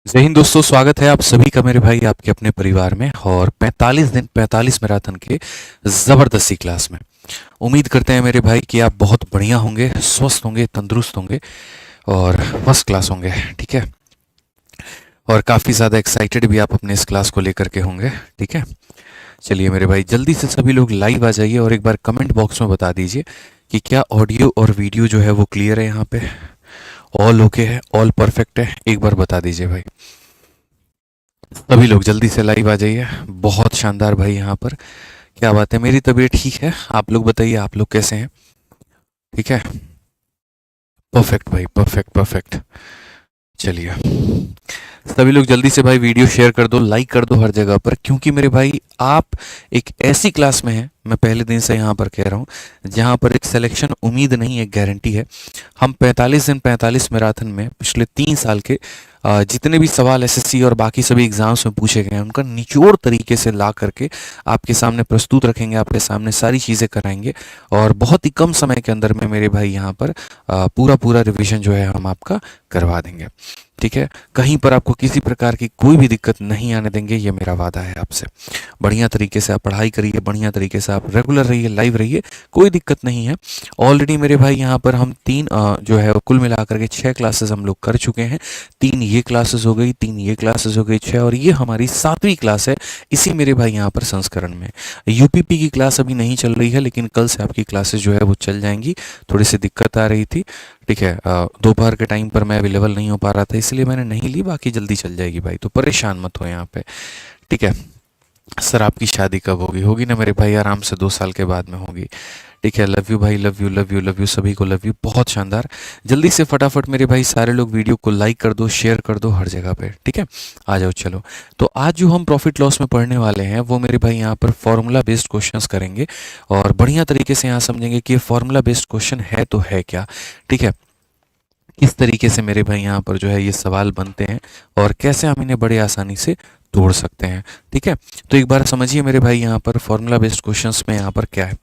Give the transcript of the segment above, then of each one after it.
जय हिंद दोस्तों, स्वागत है आप सभी का मेरे भाई आपके अपने परिवार में और 45 दिन 45 मैराथन के ज़बरदस्ती क्लास में। उम्मीद करते हैं मेरे भाई कि आप बहुत बढ़िया होंगे, स्वस्थ होंगे, तंदुरुस्त होंगे और फर्स्ट क्लास होंगे। ठीक है। और काफ़ी ज़्यादा एक्साइटेड भी आप अपने इस क्लास को लेकर के होंगे। ठीक है। चलिए मेरे भाई, जल्दी से सभी लोग लाइव आ जाइए और एक बार कमेंट बॉक्स में बता दीजिए कि क्या ऑडियो और वीडियो जो है वो क्लियर है। यहाँ पे ऑल ओके है, ऑल परफेक्ट है, एक बार बता दीजिए भाई। सभी लोग जल्दी से लाइव आ जाइए। बहुत शानदार भाई। यहाँ पर क्या बात है, मेरी तबीयत ठीक है। आप लोग बताइए, आप लोग कैसे हैं? ठीक है। परफेक्ट भाई, परफेक्ट परफेक्ट। चलिए सभी लोग जल्दी से भाई वीडियो शेयर कर दो, लाइक कर दो हर जगह पर, क्योंकि मेरे भाई आप एक ऐसी क्लास में हैं, मैं पहले दिन से यहाँ पर कह रहा हूँ, जहाँ पर एक सिलेक्शन उम्मीद नहीं, एक गारंटी है। हम 45 दिन 45 मैराथन में पिछले 3 साल के जितने भी सवाल एसएससी और बाकी सभी एग्जाम्स में पूछे गए हैं, उनका निचोड़ तरीके से ला करके आपके सामने प्रस्तुत रखेंगे, आपके सामने सारी चीज़ें कराएंगे और बहुत ही कम समय के अंदर में मेरे भाई यहाँ पर पूरा पूरा रिवीजन जो है हम आपका करवा देंगे। ठीक है। कहीं पर आपको किसी प्रकार की कोई भी दिक्कत नहीं आने देंगे, ये मेरा वादा है आपसे। बढ़िया तरीके से आप पढ़ाई करिए, बढ़िया तरीके से आप रेगुलर रहिए, लाइव रहिए, कोई दिक्कत नहीं है। ऑलरेडी मेरे भाई यहाँ पर हम जो है कुल मिलाकर के 6 क्लासेस हम लोग कर चुके हैं। 3 ये क्लासेस हो गई, 3 ये क्लासेस हो गई, 6, और ये हमारी 7वीं क्लास है इसी मेरे भाई यहाँ पर संस्करण में। यूपीपी की क्लास अभी नहीं चल रही है, लेकिन कल से आपकी क्लासेस जो है वो चल जाएंगी। थोड़ी सी दिक्कत आ रही थी। ठीक है। दोपहर के टाइम पर मैं अवेलेबल नहीं हो पा रहा था, इसलिए मैंने नहीं ली। बाकी जल्दी चल जाएगी भाई, तो परेशान मत हो यहाँ पे। ठीक है। सर आपकी शादी कब होगी? होगी ना मेरे भाई, आराम से 2 साल के बाद में होगी। ठीक है। लव यू भाई, love you love you love you, सभी को लव यू। बहुत शानदार। जल्दी से फटाफट मेरे भाई सारे लोग वीडियो को लाइक कर दो, शेयर कर दो हर जगह पे। ठीक है। आ जाओ चलो। तो आज जो हम प्रॉफिट लॉस में पढ़ने वाले हैं वो मेरे भाई यहाँ पर फॉर्मूला बेस्ड क्वेश्चंस करेंगे और बढ़िया तरीके से यहाँ समझेंगे कि ये फॉर्मूला बेस्ड क्वेश्चन है तो है क्या। ठीक है। किस तरीके से मेरे भाई यहाँ पर जो है ये सवाल बनते हैं और कैसे हम इन्हें बड़े आसानी से तोड़ सकते हैं। ठीक है। तो एक बार समझिए मेरे भाई यहाँ पर फॉर्मूला बेस्ड क्वेश्चंस में यहाँ पर क्या है।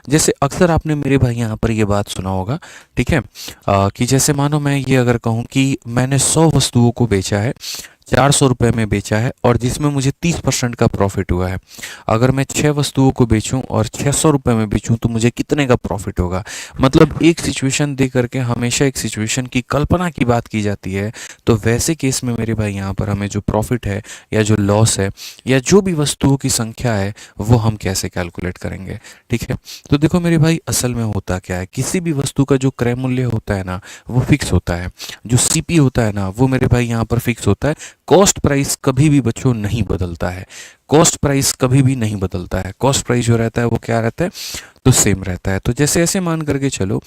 जैसे अक्सर आपने मेरे भाई यहाँ पर ये बात सुना होगा। ठीक है। कि जैसे मानो मैं ये अगर कहूँ कि मैंने 100 वस्तुओं को बेचा है, 400 रुपये में बेचा है और जिसमें मुझे 30% का प्रॉफिट हुआ है। अगर मैं 6 वस्तुओं को बेचूं और 600 रुपये में बेचूं तो मुझे कितने का प्रॉफिट होगा। मतलब एक सिचुएशन दे करके हमेशा एक सिचुएशन की कल्पना की बात की जाती है। तो वैसे केस में मेरे भाई यहाँ पर हमें जो प्रॉफिट है या जो लॉस है या जो भी वस्तुओं की संख्या है वो हम कैसे कैलकुलेट करेंगे। ठीक है। तो देखो मेरे भाई, असल में होता क्या है, किसी भी वस्तु का जो क्रय मूल्य होता है ना वो फिक्स होता है। जो सीपी होता है ना वो मेरे भाई यहाँ पर फिक्स होता है। कॉस्ट प्राइस कभी भी बच्चों नहीं बदलता है। कॉस्ट प्राइस कभी भी नहीं बदलता है। कॉस्ट प्राइस जो रहता है वो क्या रहता है, तो सेम रहता है। तो जैसे ऐसे मान करके चलो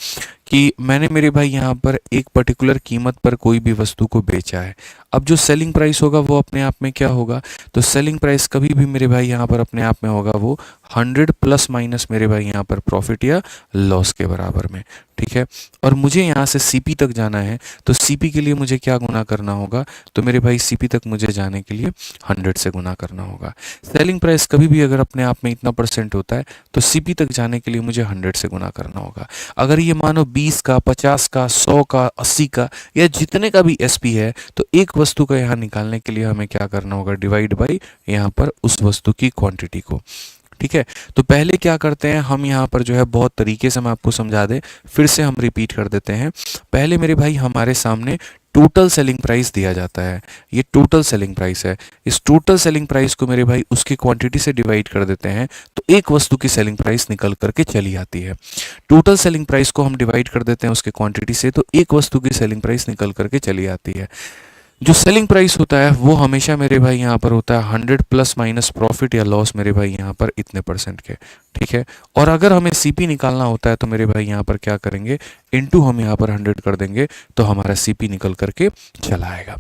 कि मैंने मेरे भाई यहाँ पर एक पर्टिकुलर कीमत पर कोई भी वस्तु को बेचा है। अब जो सेलिंग प्राइस होगा वो अपने आप में क्या होगा, तो सेलिंग प्राइस कभी भी मेरे भाई यहाँ पर अपने आप में होगा वो 100 प्लस माइनस मेरे भाई यहाँ पर प्रॉफिट या लॉस के बराबर में। ठीक है। और मुझे यहाँ से सीपी तक जाना है, तो सीपी के लिए मुझे क्या गुना करना होगा, तो मेरे भाई सीपी तक मुझे जाने के लिए 100 से गुना करना होगा। सेलिंग प्राइस कभी भी अगर अपने आप में इतना परसेंट होता है तो सीपी तक जाने के लिए मुझे 100 से गुना करना होगा। अगर ये मानो 20 का, 50 का, 100 का, 80 का या जितने का भी एसपी है, तो एक वस्तु का यहाँ निकालने के लिए हमें क्या करना होगा, डिवाइड बाई यहाँ पर उस वस्तु की क्वांटिटी को। ठीक है। तो पहले क्या करते हैं हम यहाँ पर जो है, बहुत तरीके से मैं आपको समझा दे, फिर से हम रिपीट कर देते हैं। पहले मेरे भाई हमारे सामने टोटल सेलिंग प्राइस दिया जाता है। ये टोटल सेलिंग प्राइस है। इस टोटल सेलिंग प्राइस को मेरे भाई उसकी क्वांटिटी से डिवाइड कर देते हैं तो एक वस्तु की सेलिंग प्राइस निकल करके चली आती है। टोटल सेलिंग प्राइस को हम डिवाइड कर देते हैं उसके क्वांटिटी से, तो एक वस्तु की सेलिंग प्राइस निकल करके चली आती है। जो सेलिंग प्राइस होता है वो हमेशा मेरे भाई यहाँ पर होता है 100 प्लस माइनस प्रॉफिट या लॉस मेरे भाई यहाँ पर इतने परसेंट के। ठीक है। और अगर हमें सीपी निकालना होता है तो मेरे भाई यहाँ पर क्या करेंगे, इनटू हम यहाँ पर 100 कर देंगे तो हमारा सीपी निकल करके चला आएगा।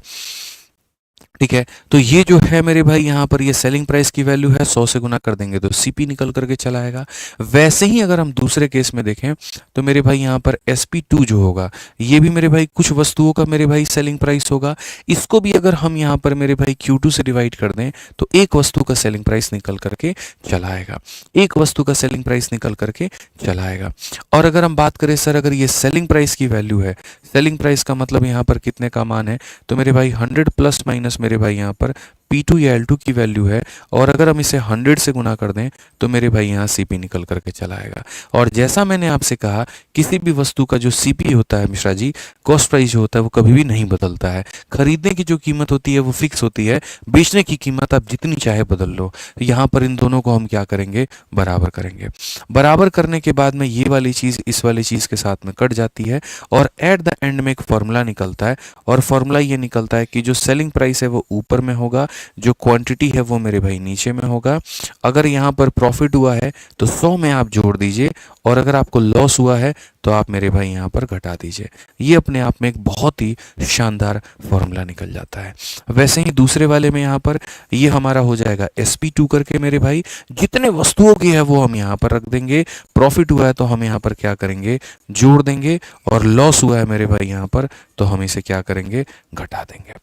ठीक है। तो ये जो है मेरे भाई यहाँ पर ये सेलिंग प्राइस की वैल्यू है, 100 से गुना कर देंगे तो सीपी निकल करके चला आएगा। वैसे ही अगर हम दूसरे केस में देखें तो मेरे भाई यहाँ पर SP2 जो होगा ये भी मेरे भाई कुछ वस्तुओं का मेरे भाई सेलिंग प्राइस होगा। इसको भी अगर हम यहाँ पर मेरे भाई Q2 से डिवाइड कर दें तो एक वस्तु का सेलिंग प्राइस निकल करके चला आएगा। एक वस्तु का सेलिंग प्राइस निकल करके चला आएगा। और अगर हम बात करें सर, अगर ये सेलिंग प्राइस की वैल्यू है, सेलिंग प्राइस का मतलब यहाँ पर कितने का मान है, तो मेरे भाई 100 प्लस माइनस मेरे भाई यहाँ पर P2 या L2 की वैल्यू है, और अगर हम इसे 100 से गुना कर दें तो मेरे भाई यहाँ CP निकल करके चला आएगा। और जैसा मैंने आपसे कहा, किसी भी वस्तु का जो CP होता है मिश्रा जी, कॉस्ट प्राइस जो होता है, वो कभी भी नहीं बदलता है। खरीदने की जो कीमत होती है वो फिक्स होती है, बेचने की कीमत आप जितनी चाहे बदल लो। यहाँ पर इन दोनों को हम क्या करेंगे, बराबर करेंगे। बराबर करने के बाद में ये वाली चीज़ इस वाली चीज़ के साथ में कट जाती है, और एट द एंड में एक फॉर्मूला निकलता है, और फॉर्मूला ये निकलता है कि जो सेलिंग प्राइस है वो ऊपर में होगा, जो क्वांटिटी है वो मेरे भाई नीचे में होगा। अगर यहाँ पर प्रॉफिट हुआ है तो 100 में आप जोड़ दीजिए, और अगर आपको लॉस हुआ है तो आप मेरे भाई यहाँ पर घटा दीजिए। ये अपने आप में एक बहुत ही शानदार फॉर्मूला निकल जाता है। वैसे ही दूसरे वाले में यहाँ पर ये हमारा हो जाएगा SP2 करके मेरे भाई, जितने वस्तुओं की है वो हम यहाँ पर रख देंगे। प्रॉफिट हुआ है तो हम यहाँ पर क्या करेंगे, जोड़ देंगे, और लॉस हुआ है मेरे भाई यहाँ पर तो हम इसे क्या करेंगे, घटा देंगे।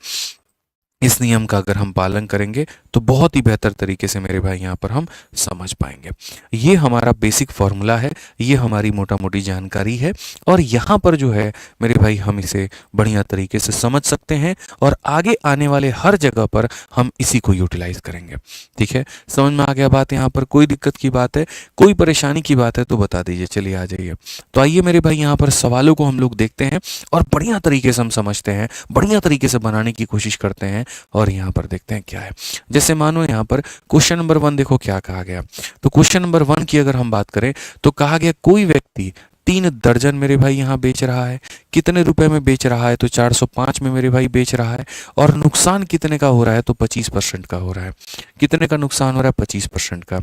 इस नियम का अगर हम पालन करेंगे तो बहुत ही बेहतर तरीके से मेरे भाई यहाँ पर हम समझ पाएंगे। ये हमारा बेसिक फॉर्मूला है, ये हमारी मोटा मोटी जानकारी है, और यहाँ पर जो है मेरे भाई हम इसे बढ़िया तरीके से समझ सकते हैं, और आगे आने वाले हर जगह पर हम इसी को यूटिलाइज करेंगे। ठीक है, समझ में आ गया बात? यहाँ पर कोई दिक्कत की बात है, कोई परेशानी की बात है तो बता दीजिए। चलिए आ जाइए। तो आइए मेरे भाई यहाँ पर सवालों को हम लोग देखते हैं, और बढ़िया तरीके से हम समझते हैं, बढ़िया तरीके से बनाने की कोशिश करते हैं, और यहाँ पर देखते हैं क्या है। जैसे मानो यहाँ पर क्वेश्चन नंबर 1 देखो क्या कहा गया। तो क्वेश्चन नंबर 1 की अगर हम बात करें तो कहा गया कोई व्यक्ति 3 दर्जन मेरे भाई यहाँ बेच रहा है। कितने रुपए में बेच रहा है? तो 405 में मेरे भाई बेच रहा है। और नुकसान कितने का हो रहा है? तो 25% का हो रहा है। कितने का नुकसान हो रहा है? 25% का।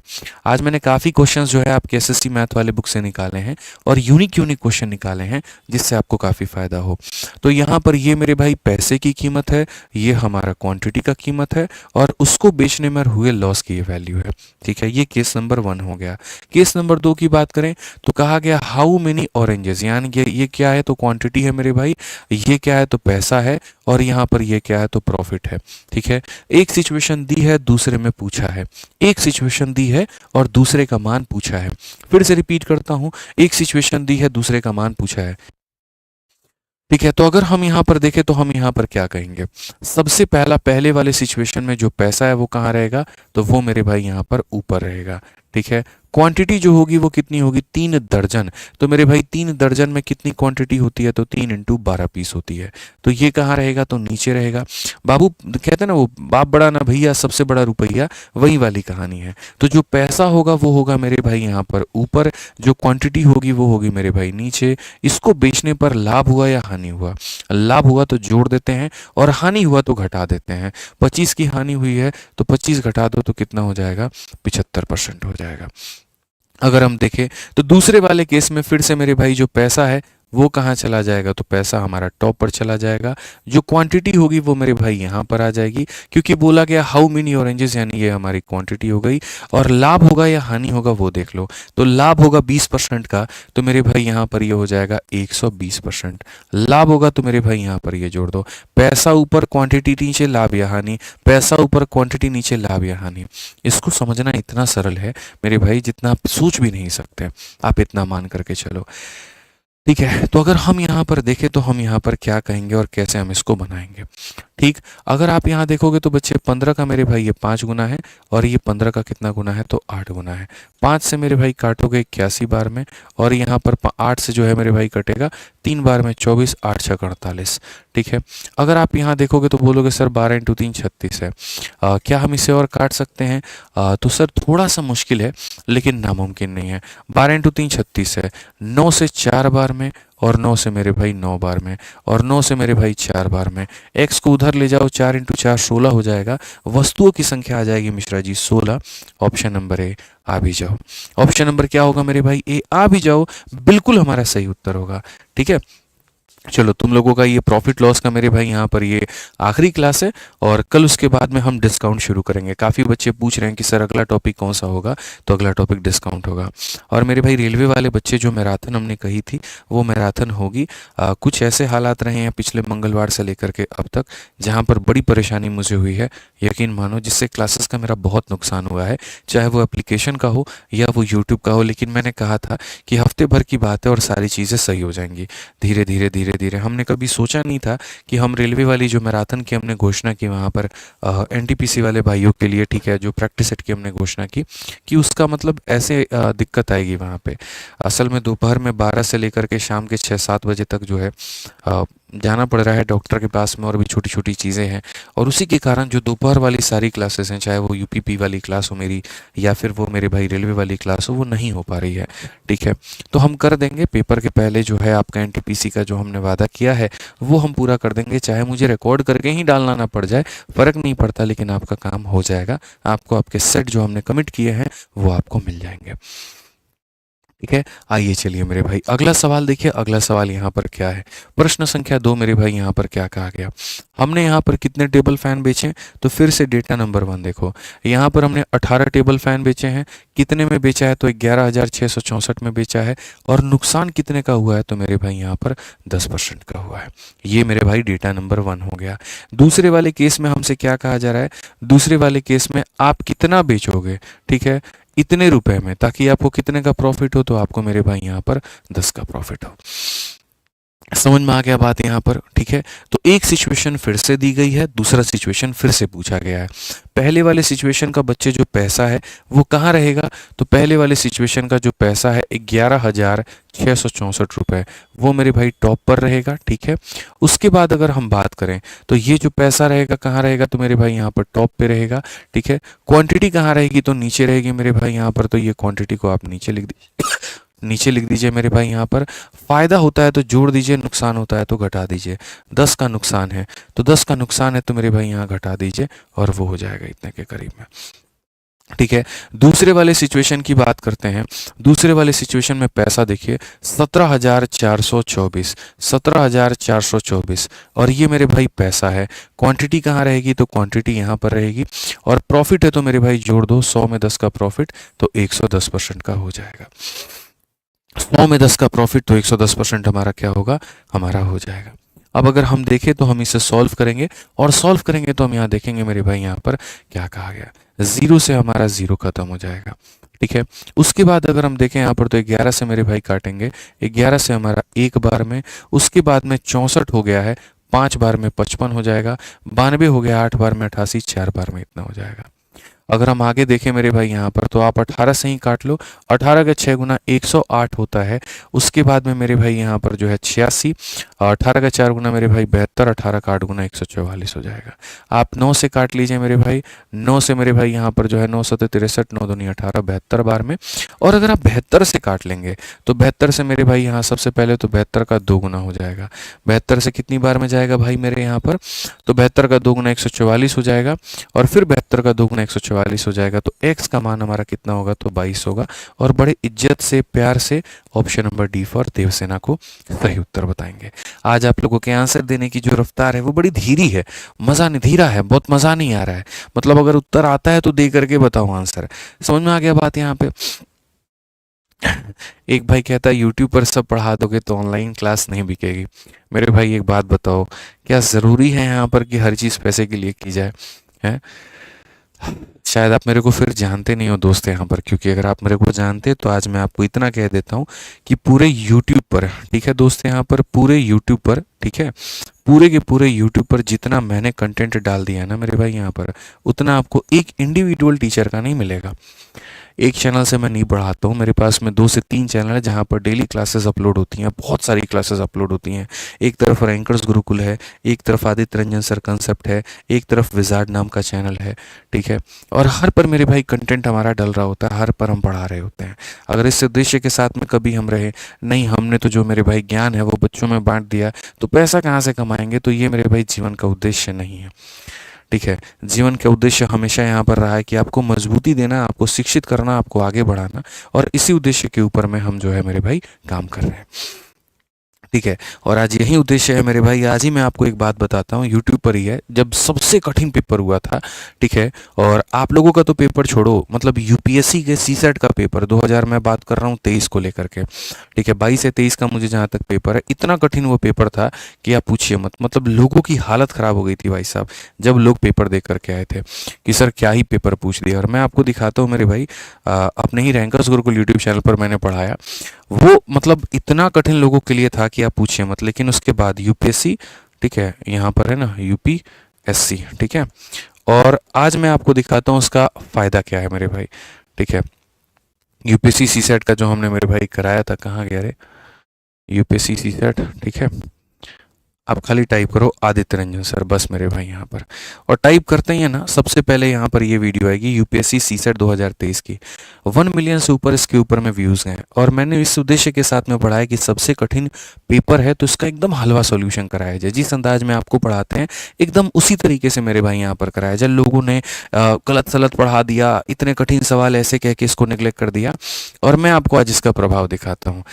आज मैंने काफ़ी क्वेश्चंस जो है आपके SSC मैथ वाले बुक से निकाले हैं, और यूनिक क्वेश्चन निकाले हैं जिससे आपको काफ़ी फ़ायदा हो। तो यहाँ पर ये मेरे भाई पैसे की कीमत है, ये हमारा क्वांटिटी का कीमत है, और उसको बेचने में हुए लॉस की ये वैल्यू है। ठीक है, ये केस नंबर 1 हो गया। केस नंबर 2 की बात करें तो कहा गया हाउ मेनी ऑरेंजेस, यानी कि ये क्या है? तो क्वांटिटी है मेरे भाई, ये क्या है? तो पैसा है, और यहाँ पर ये क्या है? तो प्रॉफिट है। ठीक है, एक सिचुएशन दी है, दूसरे में पूछा है। एक सिचुएशन दी है और दूसरे का मान पूछा है। फिर से रिपीट करता हूं, एक सिचुएशन दी है, दूसरे का मान पूछा है। ठीक है, तो अगर हम यहाँ पर देखें तो हम यहाँ पर क्या कहेंगे? सबसे पहला, पहले वाले सिचुएशन में जो पैसा है वो कहाँ रहेगा? तो वो मेरे भाई यहाँ पर ऊपर रहेगा। ठीक है, क्वांटिटी जो होगी वो कितनी होगी? 3 दर्जन। तो मेरे भाई 3 दर्जन में कितनी क्वांटिटी होती है? तो 3 × 12 पीस होती है। तो ये कहाँ रहेगा? तो नीचे रहेगा। बाबू कहते हैं ना, वो बाप बड़ा ना भैया, सबसे बड़ा रुपया, वही वाली कहानी है। तो जो पैसा होगा वो होगा मेरे भाई यहाँ पर ऊपर, जो क्वांटिटी होगी वो होगी मेरे भाई नीचे। इसको बेचने पर लाभ हुआ या हानि हुआ? लाभ हुआ तो जोड़ देते हैं, और हानि हुआ तो घटा देते हैं। 25 की हानि हुई है तो 25 घटा दो तो कितना हो जाएगा? 75% हो जाएगा। अगर हम देखें तो दूसरे वाले केस में फिर से मेरे भाई जो पैसा है वो कहाँ चला जाएगा? तो पैसा हमारा टॉप पर चला जाएगा। जो क्वांटिटी होगी वो मेरे भाई यहाँ पर आ जाएगी, क्योंकि बोला गया हाउ मेनी ऑरेंजेस, यानी ये हमारी क्वांटिटी हो गई। और लाभ होगा या हानि होगा वो देख लो। तो लाभ होगा 20% का, तो मेरे भाई यहाँ पर ये हो जाएगा 120%। लाभ होगा तो मेरे भाई यहाँ पर ये जोड़ दो। पैसा ऊपर, क्वांटिटी नीचे, लाभ या हानि। पैसा ऊपर, क्वांटिटी नीचे, लाभ या हानि। इसको समझना इतना सरल है मेरे भाई, जितना आप सोच भी नहीं सकते। आप इतना मान करके चलो। ठीक है, तो अगर हम यहाँ पर देखें तो हम यहाँ पर क्या कहेंगे और कैसे हम इसको बनाएंगे? ठीक, अगर आप यहाँ देखोगे तो बच्चे 15 का मेरे भाई ये 5 गुना है, और ये 15 का कितना गुना है? तो 8 गुना है। 5 से मेरे भाई काटोगे 81 बार में, और यहाँ पर 8 से जो है मेरे भाई कटेगा 3 बार में 24, 8 × 48। ठीक है, अगर आप यहाँ देखोगे तो बोलोगे सर 12 × 3 36 है। क्या हम इसे और काट सकते हैं? तो सर थोड़ा सा मुश्किल है, लेकिन नामुमकिन नहीं है। 12 × 3 36 है। 9 से 4 बार में, और 9 से मेरे भाई 9 बार में, और 9 से मेरे भाई 4 बार में। x को उधर ले जाओ, 4 × 4 16 हो जाएगा। वस्तुओं की संख्या आ जाएगी Mishra ji 16। Option number A, आ भी जाओ। ऑप्शन नंबर क्या होगा मेरे भाई? ए, आ भी जाओ, बिल्कुल हमारा सही उत्तर होगा। ठीक है, चलो तुम लोगों का ये प्रॉफिट लॉस का मेरे भाई यहाँ पर ये आखिरी क्लास है, और कल उसके बाद में हम डिस्काउंट शुरू करेंगे। काफ़ी बच्चे पूछ रहे हैं कि सर अगला टॉपिक कौन सा होगा? तो अगला टॉपिक डिस्काउंट होगा। और मेरे भाई रेलवे वाले बच्चे, जो मैराथन हमने कही थी वो मैराथन होगी। कुछ ऐसे हालात रहे हैं पिछले मंगलवार से लेकर के अब तक, जहाँ पर बड़ी परेशानी मुझे हुई है, यकीन मानो, जिससे क्लासेस का मेरा बहुत नुकसान हुआ है, चाहे वो एप्लीकेशन का हो या वो यूट्यूब का हो। लेकिन मैंने कहा था कि हफ्ते भर की बात है और सारी चीज़ें सही हो जाएंगी। धीरे धीरे धीरे धीरे। हमने कभी सोचा नहीं था कि हम रेलवे वाली जो मैराथन की हमने घोषणा की वहाँ पर एनटीपीसी वाले भाइयों के लिए, ठीक है, जो प्रैक्टिस सेट की हमने घोषणा की, कि उसका मतलब ऐसे दिक्कत आएगी वहाँ पे। असल में दोपहर में 12 से लेकर के शाम के 6-7 बजे तक जो है जाना पड़ रहा है डॉक्टर के पास में, और भी छोटी छोटी चीज़ें हैं। और उसी के कारण जो दोपहर वाली सारी क्लासेस हैं, चाहे वो यूपीपी वाली क्लास हो मेरी, या फिर वो मेरे भाई रेलवे वाली क्लास हो, वो नहीं हो पा रही है, ठीक है। तो हम कर देंगे पेपर के पहले जो है आपका एनटीपीसी का जो हमने वादा किया है वो हम पूरा कर देंगे, चाहे मुझे रिकॉर्ड करके ही डालना ना पड़ जाए, फ़र्क नहीं पड़ता, लेकिन आपका काम हो जाएगा। आपको आपके सेट जो हमने कमिट किए हैं वो आपको मिल जाएंगे, ठीक है। आइए चलिए मेरे भाई अगला सवाल देखिए। अगला सवाल यहाँ पर क्या है, प्रश्न संख्या 2 मेरे भाई। यहाँ पर क्या कहा गया, हमने यहाँ पर कितने टेबल फैन बेचे, तो फिर से डेटा नंबर 1 देखो। यहाँ पर हमने 18 टेबल फैन बेचे हैं। कितने में बेचा है, तो 11,664 में बेचा है। और नुकसान कितने का हुआ है, तो मेरे भाई यहाँ पर 10% का हुआ है। ये मेरे भाई डेटा नंबर 1 हो गया। दूसरे वाले केस में हमसे क्या कहा जा रहा है, दूसरे वाले केस में आप कितना बेचोगे, ठीक है, इतने रुपए में, ताकि आपको कितने का प्रॉफिट हो, तो आपको मेरे भाई यहाँ पर 10 का प्रॉफिट हो। समझ में आ गया बात यहाँ पर, ठीक है। तो एक सिचुएशन फिर से दी गई है, दूसरा सिचुएशन फिर से पूछा गया है। पहले वाले सिचुएशन का बच्चे जो पैसा है वो कहाँ रहेगा, तो पहले वाले सिचुएशन का जो पैसा है 11,664 रुपये, वो मेरे भाई टॉप पर रहेगा, ठीक है। उसके बाद अगर हम बात करें तो ये जो पैसा रहेगा कहाँ रहेगा, तो मेरे भाई यहाँ पर टॉप पे रहेगा, ठीक है। क्वांटिटी कहाँ रहेगी, तो नीचे रहेगी मेरे भाई यहाँ पर। तो ये क्वांटिटी को आप नीचे लिख दीजिए, नीचे लिख दीजिए मेरे भाई यहाँ पर। फायदा होता है तो जोड़ दीजिए, नुकसान होता है तो घटा दीजिए। 10 का नुकसान है तो 10 का नुकसान है तो मेरे भाई यहाँ घटा दीजिए, और वो हो जाएगा इतने के करीब में, ठीक है। दूसरे वाले सिचुएशन की बात करते हैं। दूसरे वाले सिचुएशन में पैसा देखिए 17,424, 17,424, और ये मेरे भाई पैसा है। क्वांटिटी कहाँ रहेगी, तो क्वांटिटी यहाँ पर रहेगी। और प्रॉफिट है तो मेरे भाई जोड़ दो, 100 में 10 का प्रॉफिट तो 110% का हो जाएगा। 100 में 10 का प्रॉफिट तो 110% हमारा क्या होगा, हमारा हो जाएगा। अब अगर हम देखें तो हम इसे सॉल्व करेंगे, और सॉल्व करेंगे तो हम यहाँ देखेंगे मेरे भाई यहाँ पर क्या कहा गया। 0 से हमारा 0 खत्म हो जाएगा, ठीक है। उसके बाद अगर हम देखें यहाँ पर तो 11 से मेरे भाई काटेंगे, 11 से हमारा 1 बार में, उसके बाद में 64 हो गया है, 5 बार में 55 हो जाएगा, 92 हो गया, 8 बार में 88, 4 बार में इतना हो जाएगा। अगर हम आगे देखें मेरे भाई यहाँ पर तो आप 18 से ही काट लो, 18 का 6 गुना 108 होता है। उसके बाद में मेरे भाई यहाँ पर जो है 86, 18 का 4 गुना मेरे भाई 72, 18 का 8 गुना 144 हो जाएगा। आप 9 से काट लीजिए मेरे भाई, 9 से मेरे भाई यहाँ पर जो है 9 7 63, 9 दूनी 18, 72 बार में। और अगर आप 72 से काट लेंगे तो 72 से मेरे भाई यहाँ सबसे पहले तो 72 का 2 गुना हो जाएगा। 72 से कितनी बार में जाएगा भाई मेरे यहाँ पर, तो 72 का 2 गुना 144 हो जाएगा, और फिर 72 का 2 गुना 144 हो जाएगा। तो x का मान हमारा कितना होगा, तो 22 होगा। और बड़े इज्जत से प्यार से option number D for Devsena को सही उत्तर बताएंगे। आज आप लोगों के आंसर देने की जो रफ्तार है वो बड़ी धीरी है, मज़ा नहीं, धीरा है, बहुत मज़ा नहीं आ रहा है। मतलब अगर उत्तर आता है तो दे करके बताओ आंसर। समझ में आ गया बात यहाँ पे। एक भाई कहता है यूट्यूब पर सब पढ़ा दोगे तो ऑनलाइन क्लास नहीं बिकेगी। मेरे भाई एक बात बताओ, क्या ज़रूरी है यहाँ पर कि हर चीज़ पैसे के लिए की जाए, है? शायद आप मेरे को फिर जानते नहीं हो दोस्त यहाँ पर, क्योंकि अगर आप मेरे को जानते तो आज मैं आपको इतना कह देता हूँ कि पूरे यूट्यूब पर, ठीक है दोस्त, यहाँ पर पूरे यूट्यूब पर, ठीक है, पूरे के पूरे यूट्यूब पर जितना मैंने कंटेंट डाल दिया है ना मेरे भाई यहाँ पर, उतना आपको एक इंडिविजुअल टीचर का नहीं मिलेगा। एक चैनल से मैं नहीं पढ़ाता हूँ, मेरे पास में 2 से 3 चैनल है जहाँ पर डेली क्लासेस अपलोड होती हैं, बहुत सारी क्लासेस अपलोड होती हैं। एक तरफ रैंकर्स गुरुकुल है, एक तरफ आदित्य रंजन सर कंसेप्ट है, एक तरफ विजार्ड नाम का चैनल है, ठीक है। और हर पर मेरे भाई कंटेंट हमारा डल रहा होता है, हर पर हम पढ़ा रहे होते हैं। अगर इस उद्देश्य के साथ में कभी हम रहे नहीं, हमने तो जो मेरे भाई ज्ञान है वो बच्चों में बांट दिया, तो पैसा कहाँ से कमाएंगे, तो ये मेरे भाई जीवन का उद्देश्य नहीं है, ठीक है। जीवन का उद्देश्य हमेशा यहाँ पर रहा है कि आपको मजबूती देना, आपको शिक्षित करना, आपको आगे बढ़ाना, और इसी उद्देश्य के ऊपर में हम जो है मेरे भाई काम कर रहे हैं, ठीक है। और आज यही उद्देश्य है मेरे भाई। आज ही मैं आपको एक बात बताता हूँ, यूट्यूब पर ही है, जब सबसे कठिन पेपर हुआ था, ठीक है, और आप लोगों का तो पेपर छोड़ो, मतलब यूपीएससी के सीसेट का पेपर 2000 मैं बात कर रहा हूँ 23 को लेकर के, ठीक है, 22 से 23 का मुझे जहाँ तक पेपर है, इतना कठिन वो पेपर था कि आप पूछिए मत। मतलब लोगों की हालत ख़राब हो गई थी भाई साहब, जब लोग पेपर दे करके आए थे कि सर क्या ही पेपर पूछ दिया। और मैं आपको दिखाता हूँ मेरे भाई, अपने ही रैंकर्स गुरुकुल यूट्यूब चैनल पर मैंने पढ़ाया, वो मतलब इतना कठिन लोगों के लिए था कि आप पूछिए मत। लेकिन उसके बाद यूपीएससी, ठीक है, यहाँ पर है ना यूपीएससी, ठीक है। और आज मैं आपको दिखाता हूँ उसका फ़ायदा क्या है मेरे भाई, ठीक है। यूपीएससी सीसेट का जो हमने मेरे भाई कराया था, कहाँ गया रे, यूपीएससी सीसेट, ठीक है। आप खाली टाइप करो आदित्य रंजन सर, बस मेरे भाई यहाँ पर। और टाइप करते ही है ना, सबसे पहले यहाँ पर ये वीडियो आएगी यूपीएससी सीसेट 2023 की। 1 मिलियन से ऊपर इसके ऊपर में व्यूज़ हैं। और मैंने इस उद्देश्य के साथ में पढ़ा है कि सबसे कठिन पेपर है तो इसका एकदम हलवा सॉल्यूशन कराया जाए। जिस अंदाज में आपको पढ़ाते हैं एकदम उसी तरीके से मेरे भाई यहाँ पर कराया जाए। लोगों ने गलत सलत पढ़ा दिया, इतने कठिन सवाल ऐसे कह के इसको नेग्लेक्ट कर दिया। और मैं आपको आज इसका प्रभाव दिखाता हूँ,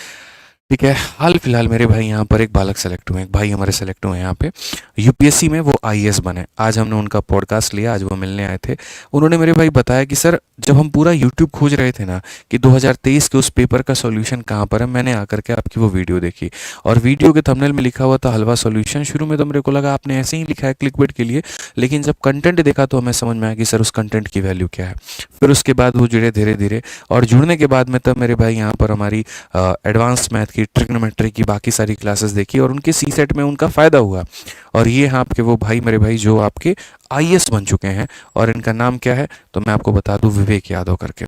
ठीक है। हाल फिलहाल मेरे भाई यहाँ पर एक बालक सेलेक्ट हुए, एक भाई हमारे सेलेक्ट हुए यहाँ पे यूपीएससी में, वो आईएएस बने। आज हमने उनका पॉडकास्ट लिया, आज वो मिलने आए थे। उन्होंने मेरे भाई बताया कि सर जब हम पूरा यूट्यूब खोज रहे थे ना कि 2023 के उस पेपर का सॉल्यूशन कहाँ पर है, मैंने आकर के आपकी वो वीडियो देखी और वीडियो के थंबनेल में लिखा हुआ था हलवा सॉल्यूशन। शुरू में तो मेरे को लगा आपने ऐसे ही लिखा है क्लिकबेट के लिए, लेकिन जब कंटेंट देखा तो हमें समझ में आया कि सर उस कंटेंट की वैल्यू क्या है। फिर उसके बाद वो जुड़े धीरे धीरे, और जुड़ने के बाद में तब मेरे भाई यहाँ पर हमारी एडवांस मैथ की, ट्रिग्नोमेट्री की बाकी सारी क्लासेस देखी और उनके सी सेट में उनका फ़ायदा हुआ। और ये हैं आपके वो भाई मेरे भाई जो आपके आईएएस बन चुके हैं। और इनका नाम क्या है तो मैं आपको बता दूं, विवेक यादव करके।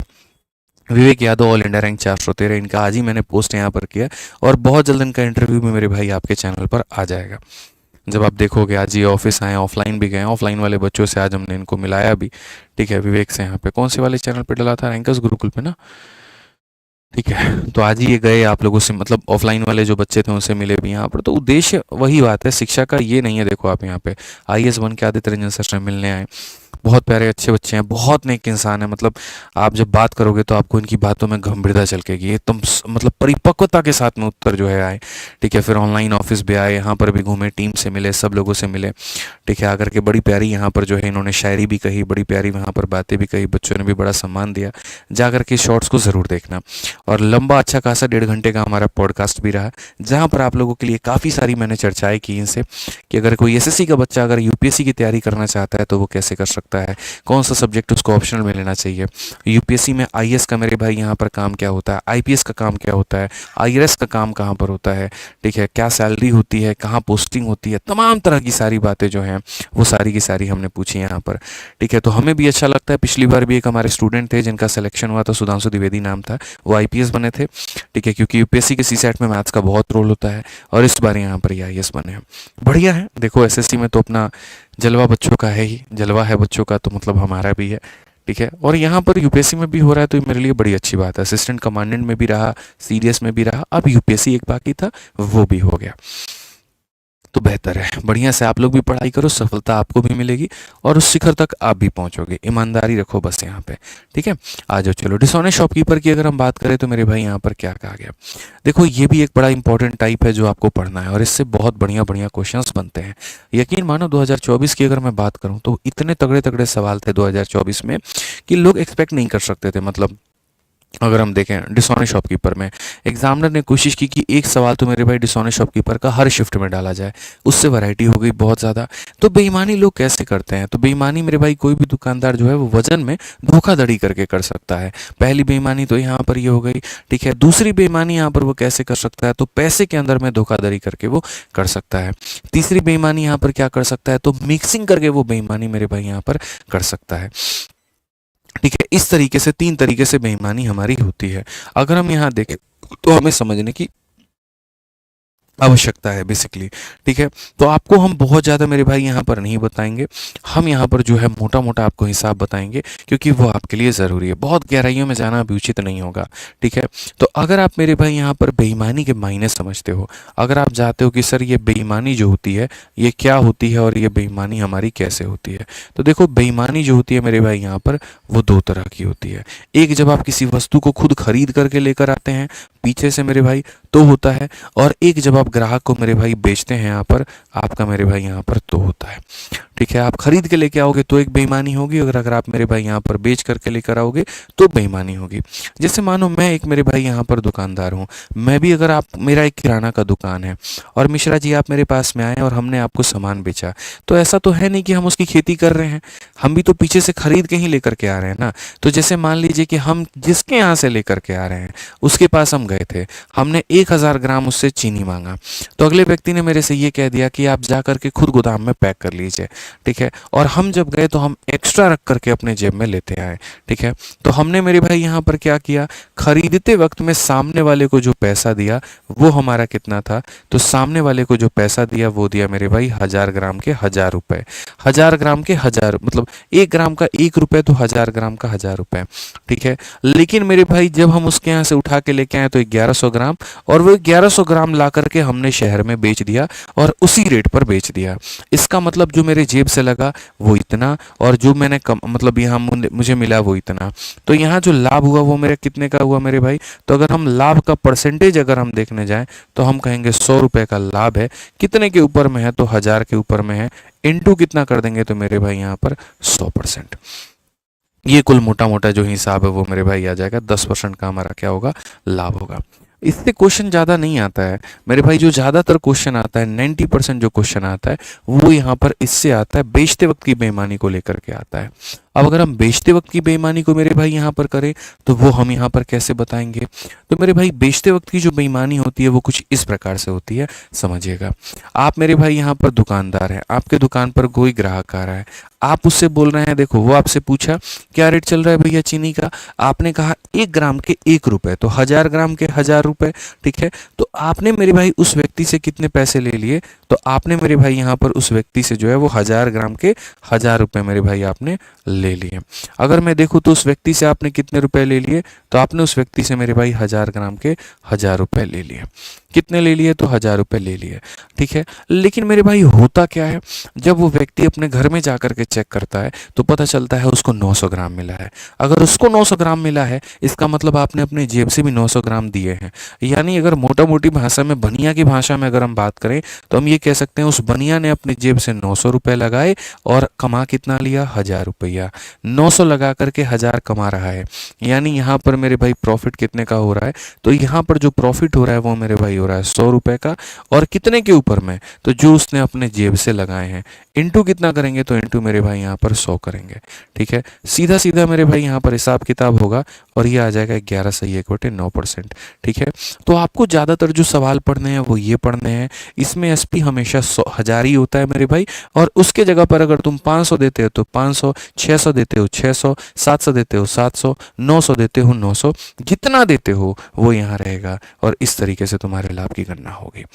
विवेक यादव ऑल इंडिया रैंक 413, इनका आज ही मैंने पोस्ट यहाँ पर किया और बहुत जल्द इनका इंटरव्यू भी मेरे भाई आपके चैनल पर आ जाएगा। जब आप देखोगे, आज ये ऑफिस आए, ऑफलाइन भी गए, ऑफलाइन वाले बच्चों से आज हमने इनको मिलाया भी, ठीक है। विवेक से यहाँ पे कौन से वाले चैनल पे डला था, रैंकर्स गुरुकुल पे ना, ठीक है। तो आज ही ये गए आप लोगों से, मतलब ऑफलाइन वाले जो बच्चे थे उनसे मिले भी यहाँ पर। तो उद्देश्य वही बात है, शिक्षा का ये नहीं है। देखो आप यहाँ पे आईएएस बन के आदित्य रंजन सर से मिलने आए, बहुत प्यारे अच्छे बच्चे हैं, बहुत नेक इंसान है। मतलब आप जब बात करोगे तो आपको इनकी बातों में गंभीरता झलकेगी, एकदम मतलब परिपक्वता के साथ में उत्तर जो है आए, ठीक है। फिर ऑनलाइन ऑफिस भी आए, यहाँ पर भी घूमे, टीम से मिले, सब लोगों से मिले, ठीक है। आकर के बड़ी प्यारी यहाँ पर जो है इन्होंने शायरी भी कही, बड़ी प्यारी वहाँ पर बातें भी कही, बच्चों ने भी बड़ा सम्मान दिया। जा करके शॉर्ट्स को ज़रूर देखना। और लंबा अच्छा खासा 1.5 घंटे का हमारा पॉडकास्ट भी रहा, जहाँ पर आप लोगों के लिए काफ़ी सारी मैंने चर्चाएं की इनसे कि अगर कोई एसएससी का बच्चा अगर यूपीएससी की तैयारी करना चाहता है तो वो कैसे कर सकता है, कौन सा सब्जेक्ट उसको ऑप्शनल में लेना चाहिए, यूपीएससी में आईएएस का मेरे भाई यहाँ पर काम क्या होता है, आईपीएस का काम क्या होता है, आईआरएस का काम कहाँ पर होता है, ठीक है, क्या सैलरी होती है, कहाँ पोस्टिंग होती है, तमाम तरह की सारी बातें जो हैं वो सारी की सारी हमने पूछी यहाँ पर, ठीक है। तो हमें भी अच्छा लगता है। पिछली बार भी एक हमारे स्टूडेंट थे जिनका सिलेक्शन हुआ था, सुधांशु द्विवेदी नाम था, वो आईपीएस बने थे, ठीक है, क्योंकि यूपीएससी के सीसेट में मैथ्स का बहुत रोल होता है। और इस बार यहाँ पर ये आईएएस बने हैं, बढ़िया है। देखो एसएससी में तो अपना जलवा बच्चों का है ही, जलवा है बच्चों का, तो मतलब हमारा भी है, ठीक है। और यहाँ पर यूपीएससी में भी हो रहा है तो ये मेरे लिए बड़ी अच्छी बात है। असिस्टेंट कमांडेंट में भी रहा, सीडीएस में भी रहा, अब यूपीएससी एक बाकी था वो भी हो गया, तो बेहतर है। बढ़िया से आप लोग भी पढ़ाई करो, सफलता आपको भी मिलेगी और उस शिखर तक आप भी पहुंचोगे। ईमानदारी रखो बस यहाँ पे, ठीक है। आ जाओ, चलो डिसऑनेस्ट शॉपकीपर की अगर हम बात करें तो मेरे भाई यहाँ पर क्या कहा गया, देखो ये भी एक बड़ा इंपॉर्टेंट टाइप है जो आपको पढ़ना है और इससे बहुत बढ़िया बढ़िया क्वेश्चंस बनते हैं। यकीन मानो 2024 की अगर मैं बात करूँ तो इतने तगड़े तगड़े सवाल थे 2024 में कि लोग एक्सपेक्ट नहीं कर सकते थे। मतलब अगर हम देखें डिसऑनेस्ट शॉपकीपर में, एग्जामिनर ने कोशिश की कि एक सवाल तो मेरे भाई डिसऑनेस्ट शॉपकीपर का हर शिफ्ट में डाला जाए, उससे वैरायटी हो गई बहुत ज़्यादा। तो बेईमानी लोग कैसे करते हैं, तो बेईमानी मेरे भाई कोई भी दुकानदार जो है वो वजन में धोखाधड़ी करके कर सकता है। पहली बेईमानी तो यहाँ पर ये हो गई, ठीक है। दूसरी बेईमानी यहाँ पर वो कैसे कर सकता है, तो पैसे के अंदर में धोखाधड़ी करके वो कर सकता है। तीसरी बेईमानी यहाँ पर क्या कर सकता है, तो मिक्सिंग करके वो बेईमानी मेरे भाई यहाँ पर कर सकता है, ठीक है। इस तरीके से 3 तरीके से बेईमानी हमारी होती है। अगर हम यहाँ देखें तो हमें समझने की आवश्यकता है बेसिकली, ठीक है। तो आपको हम बहुत ज़्यादा मेरे भाई यहाँ पर नहीं बताएंगे, हम यहाँ पर जो है मोटा मोटा आपको हिसाब बताएंगे क्योंकि वो आपके लिए ज़रूरी है। बहुत गहराइयों में जाना अभी उचित नहीं होगा, ठीक है। तो अगर आप मेरे भाई यहाँ पर बेईमानी के मायने समझते हो, अगर आप चाहते हो कि सर ये बेईमानी जो होती है ये क्या होती है और ये बेईमानी हमारी कैसे होती है, तो देखो बेईमानी जो होती है मेरे भाई यहाँ पर वो 2 तरह की होती है। एक जब आप किसी वस्तु को खुद खरीद करके लेकर आते हैं पीछे से मेरे भाई तो होता है, और एक जब आप ग्राहक को मेरे भाई बेचते हैं यहाँ पर आपका मेरे भाई यहाँ पर तो होता है, ठीक है, आप खरीद के लेके आओगे तो एक बेईमानी होगी, और अगर आप मेरे भाई यहाँ पर बेच करके लेकर आओगे तो बेईमानी होगी। जैसे मानो मैं एक मेरे भाई यहाँ पर दुकानदार हूँ, मैं भी अगर आप, मेरा एक किराना का दुकान है और मिश्रा जी आप मेरे पास में आए और हमने आपको सामान बेचा, तो ऐसा तो है नहीं कि हम उसकी खेती कर रहे हैं, हम भी तो पीछे से खरीद के ही लेकर के आ रहे हैं ना। तो जैसे मान लीजिए कि हम जिसके यहाँ से लेकर के आ रहे हैं उसके पास हम गए थे, हमने 1000 ग्राम उससे चीनी मांगा, तो अगले व्यक्ति ने मेरे से ये कह दिया कि आप जा करके खुद गोदाम में पैक कर लीजिए, ठीक है। और हम जब गए तो हम एक्स्ट्रा रख करके अपने जेब में लेते आए, ठीक है। तो हमने मेरे भाई यहाँ पर क्या किया, खरीदते वक्त में सामने वाले को जो पैसा दिया वो हमारा कितना था, तो सामने वाले को जो पैसा दिया वो दिया मेरे भाई 1000 ग्राम के 1000 रुपए। 1000 ग्राम के 1000 मतलब 1 ग्राम का 1 रुपए, तो 1000 ग्राम का 1000 रुपए, ठीक है। लेकिन मेरे भाई जब हम उसके यहाँ से उठा के लेके आए तो 1100 ग्राम, और वो 1100 ग्राम ला करके हमने शहर में बेच दिया और उसी रेट पर बेच दिया। इसका मतलब जो मेरे जेब से लगा वो इतना, और जो मैंने मतलब यहाँ मुझे मिला वो इतना। तो यहाँ जो लाभ हुआ वो मेरे कितने का हुआ मेरे भाई, तो अगर हम लाभ का परसेंटेज अगर हम देखने जाएं तो हम कहेंगे 100 रुपए का लाभ है। कितने के ऊपर में है, तो 1000 के ऊपर में है, इनटू कितना कर देंगे तो मेरे भाई यहाँ पर 100%। ये कुल मोटा मोटा जो हिसाब है वो मेरे भाई आ जाएगा, 10% का हमारा क्या होगा, लाभ होगा। इससे क्वेश्चन ज़्यादा नहीं आता है मेरे भाई, जो ज़्यादातर क्वेश्चन आता है 90% जो क्वेश्चन आता है वो यहाँ पर इससे आता है, बेचते वक्त की बेईमानी को लेकर के आता है। अब अगर हम बेचते वक्त की बेईमानी को मेरे भाई यहाँ पर करें तो वो हम यहाँ पर कैसे बताएंगे, तो मेरे भाई बेचते वक्त की जो बेईमानी होती है वो कुछ इस प्रकार से होती है, समझिएगा। आप मेरे भाई यहाँ पर दुकानदार हैं, आपके दुकान पर कोई ग्राहक आ रहा है, आप उससे बोल रहे हैं, देखो वो आपसे पूछा क्या रेट चल रहा है भैया चीनी का, आपने कहा 1 ग्राम के 1 रुपए, तो 1000 ग्राम के 1000 रुपए, ठीक है। तो आपने मेरे भाई उस व्यक्ति से कितने पैसे ले लिए, तो आपने मेरे भाई यहाँ पर उस व्यक्ति से जो है वो 1000 ग्राम के 1000 रुपए मेरे भाई आपने ले लिए। अगर मैं देखूँ तो उस व्यक्ति से आपने कितने रुपए ले लिए, तो आपने उस व्यक्ति से मेरे भाई 1000 ग्राम के 1000 रुपए ले लिए। कितने ले लिए, तो 1000 रुपए ले लिए, ठीक है। लेकिन मेरे भाई होता क्या है, जब वो व्यक्ति अपने घर में जाकर के चेक करता है तो पता चलता है उसको 900 ग्राम मिला है। अगर उसको 900 ग्राम मिला है इसका मतलब आपने अपने जेब से भी 900 ग्राम दिए हैं। यानी अगर मोटा मोटी भाषा में, बनिया की भाषा में अगर हम बात करें तो हम ये कह सकते हैं उस बनिया ने अपने जेब से 900 रुपए लगाए और कमा कितना लिया, 1000 रुपया। 900 लगा करके 1000 कमा रहा है, यानी यहाँ पर मेरे भाई प्रॉफिट कितने का हो रहा है, तो यहाँ पर जो प्रॉफिट हो रहा है वो मेरे भाई हो रहा है 100 रुपए का। और कितने के ऊपर में, तो जो उसने अपने जेब से लगाए हैं, इंटू कितना करेंगे, तो इंटू मेरे भाई यहाँ पर 100 करेंगे, ठीक है। सीधा सीधा मेरे भाई यहाँ पर हिसाब किताब होगा और ये आ जाएगा 11 सही 1/9%, ठीक है। तो आपको ज़्यादातर जो सवाल पढ़ने हैं वो ये पढ़ने हैं, इसमें एसपी हमेशा 1000 ही होता है मेरे भाई, और उसके जगह पर अगर तुम 500 देते हो तो 500, 600 देते हो 600, 700 देते हो 700, 900 देते हो 900, जितना देते हो वो यहाँ रहेगा, और इस तरीके से तुम्हारे लाभ की गणना होगी।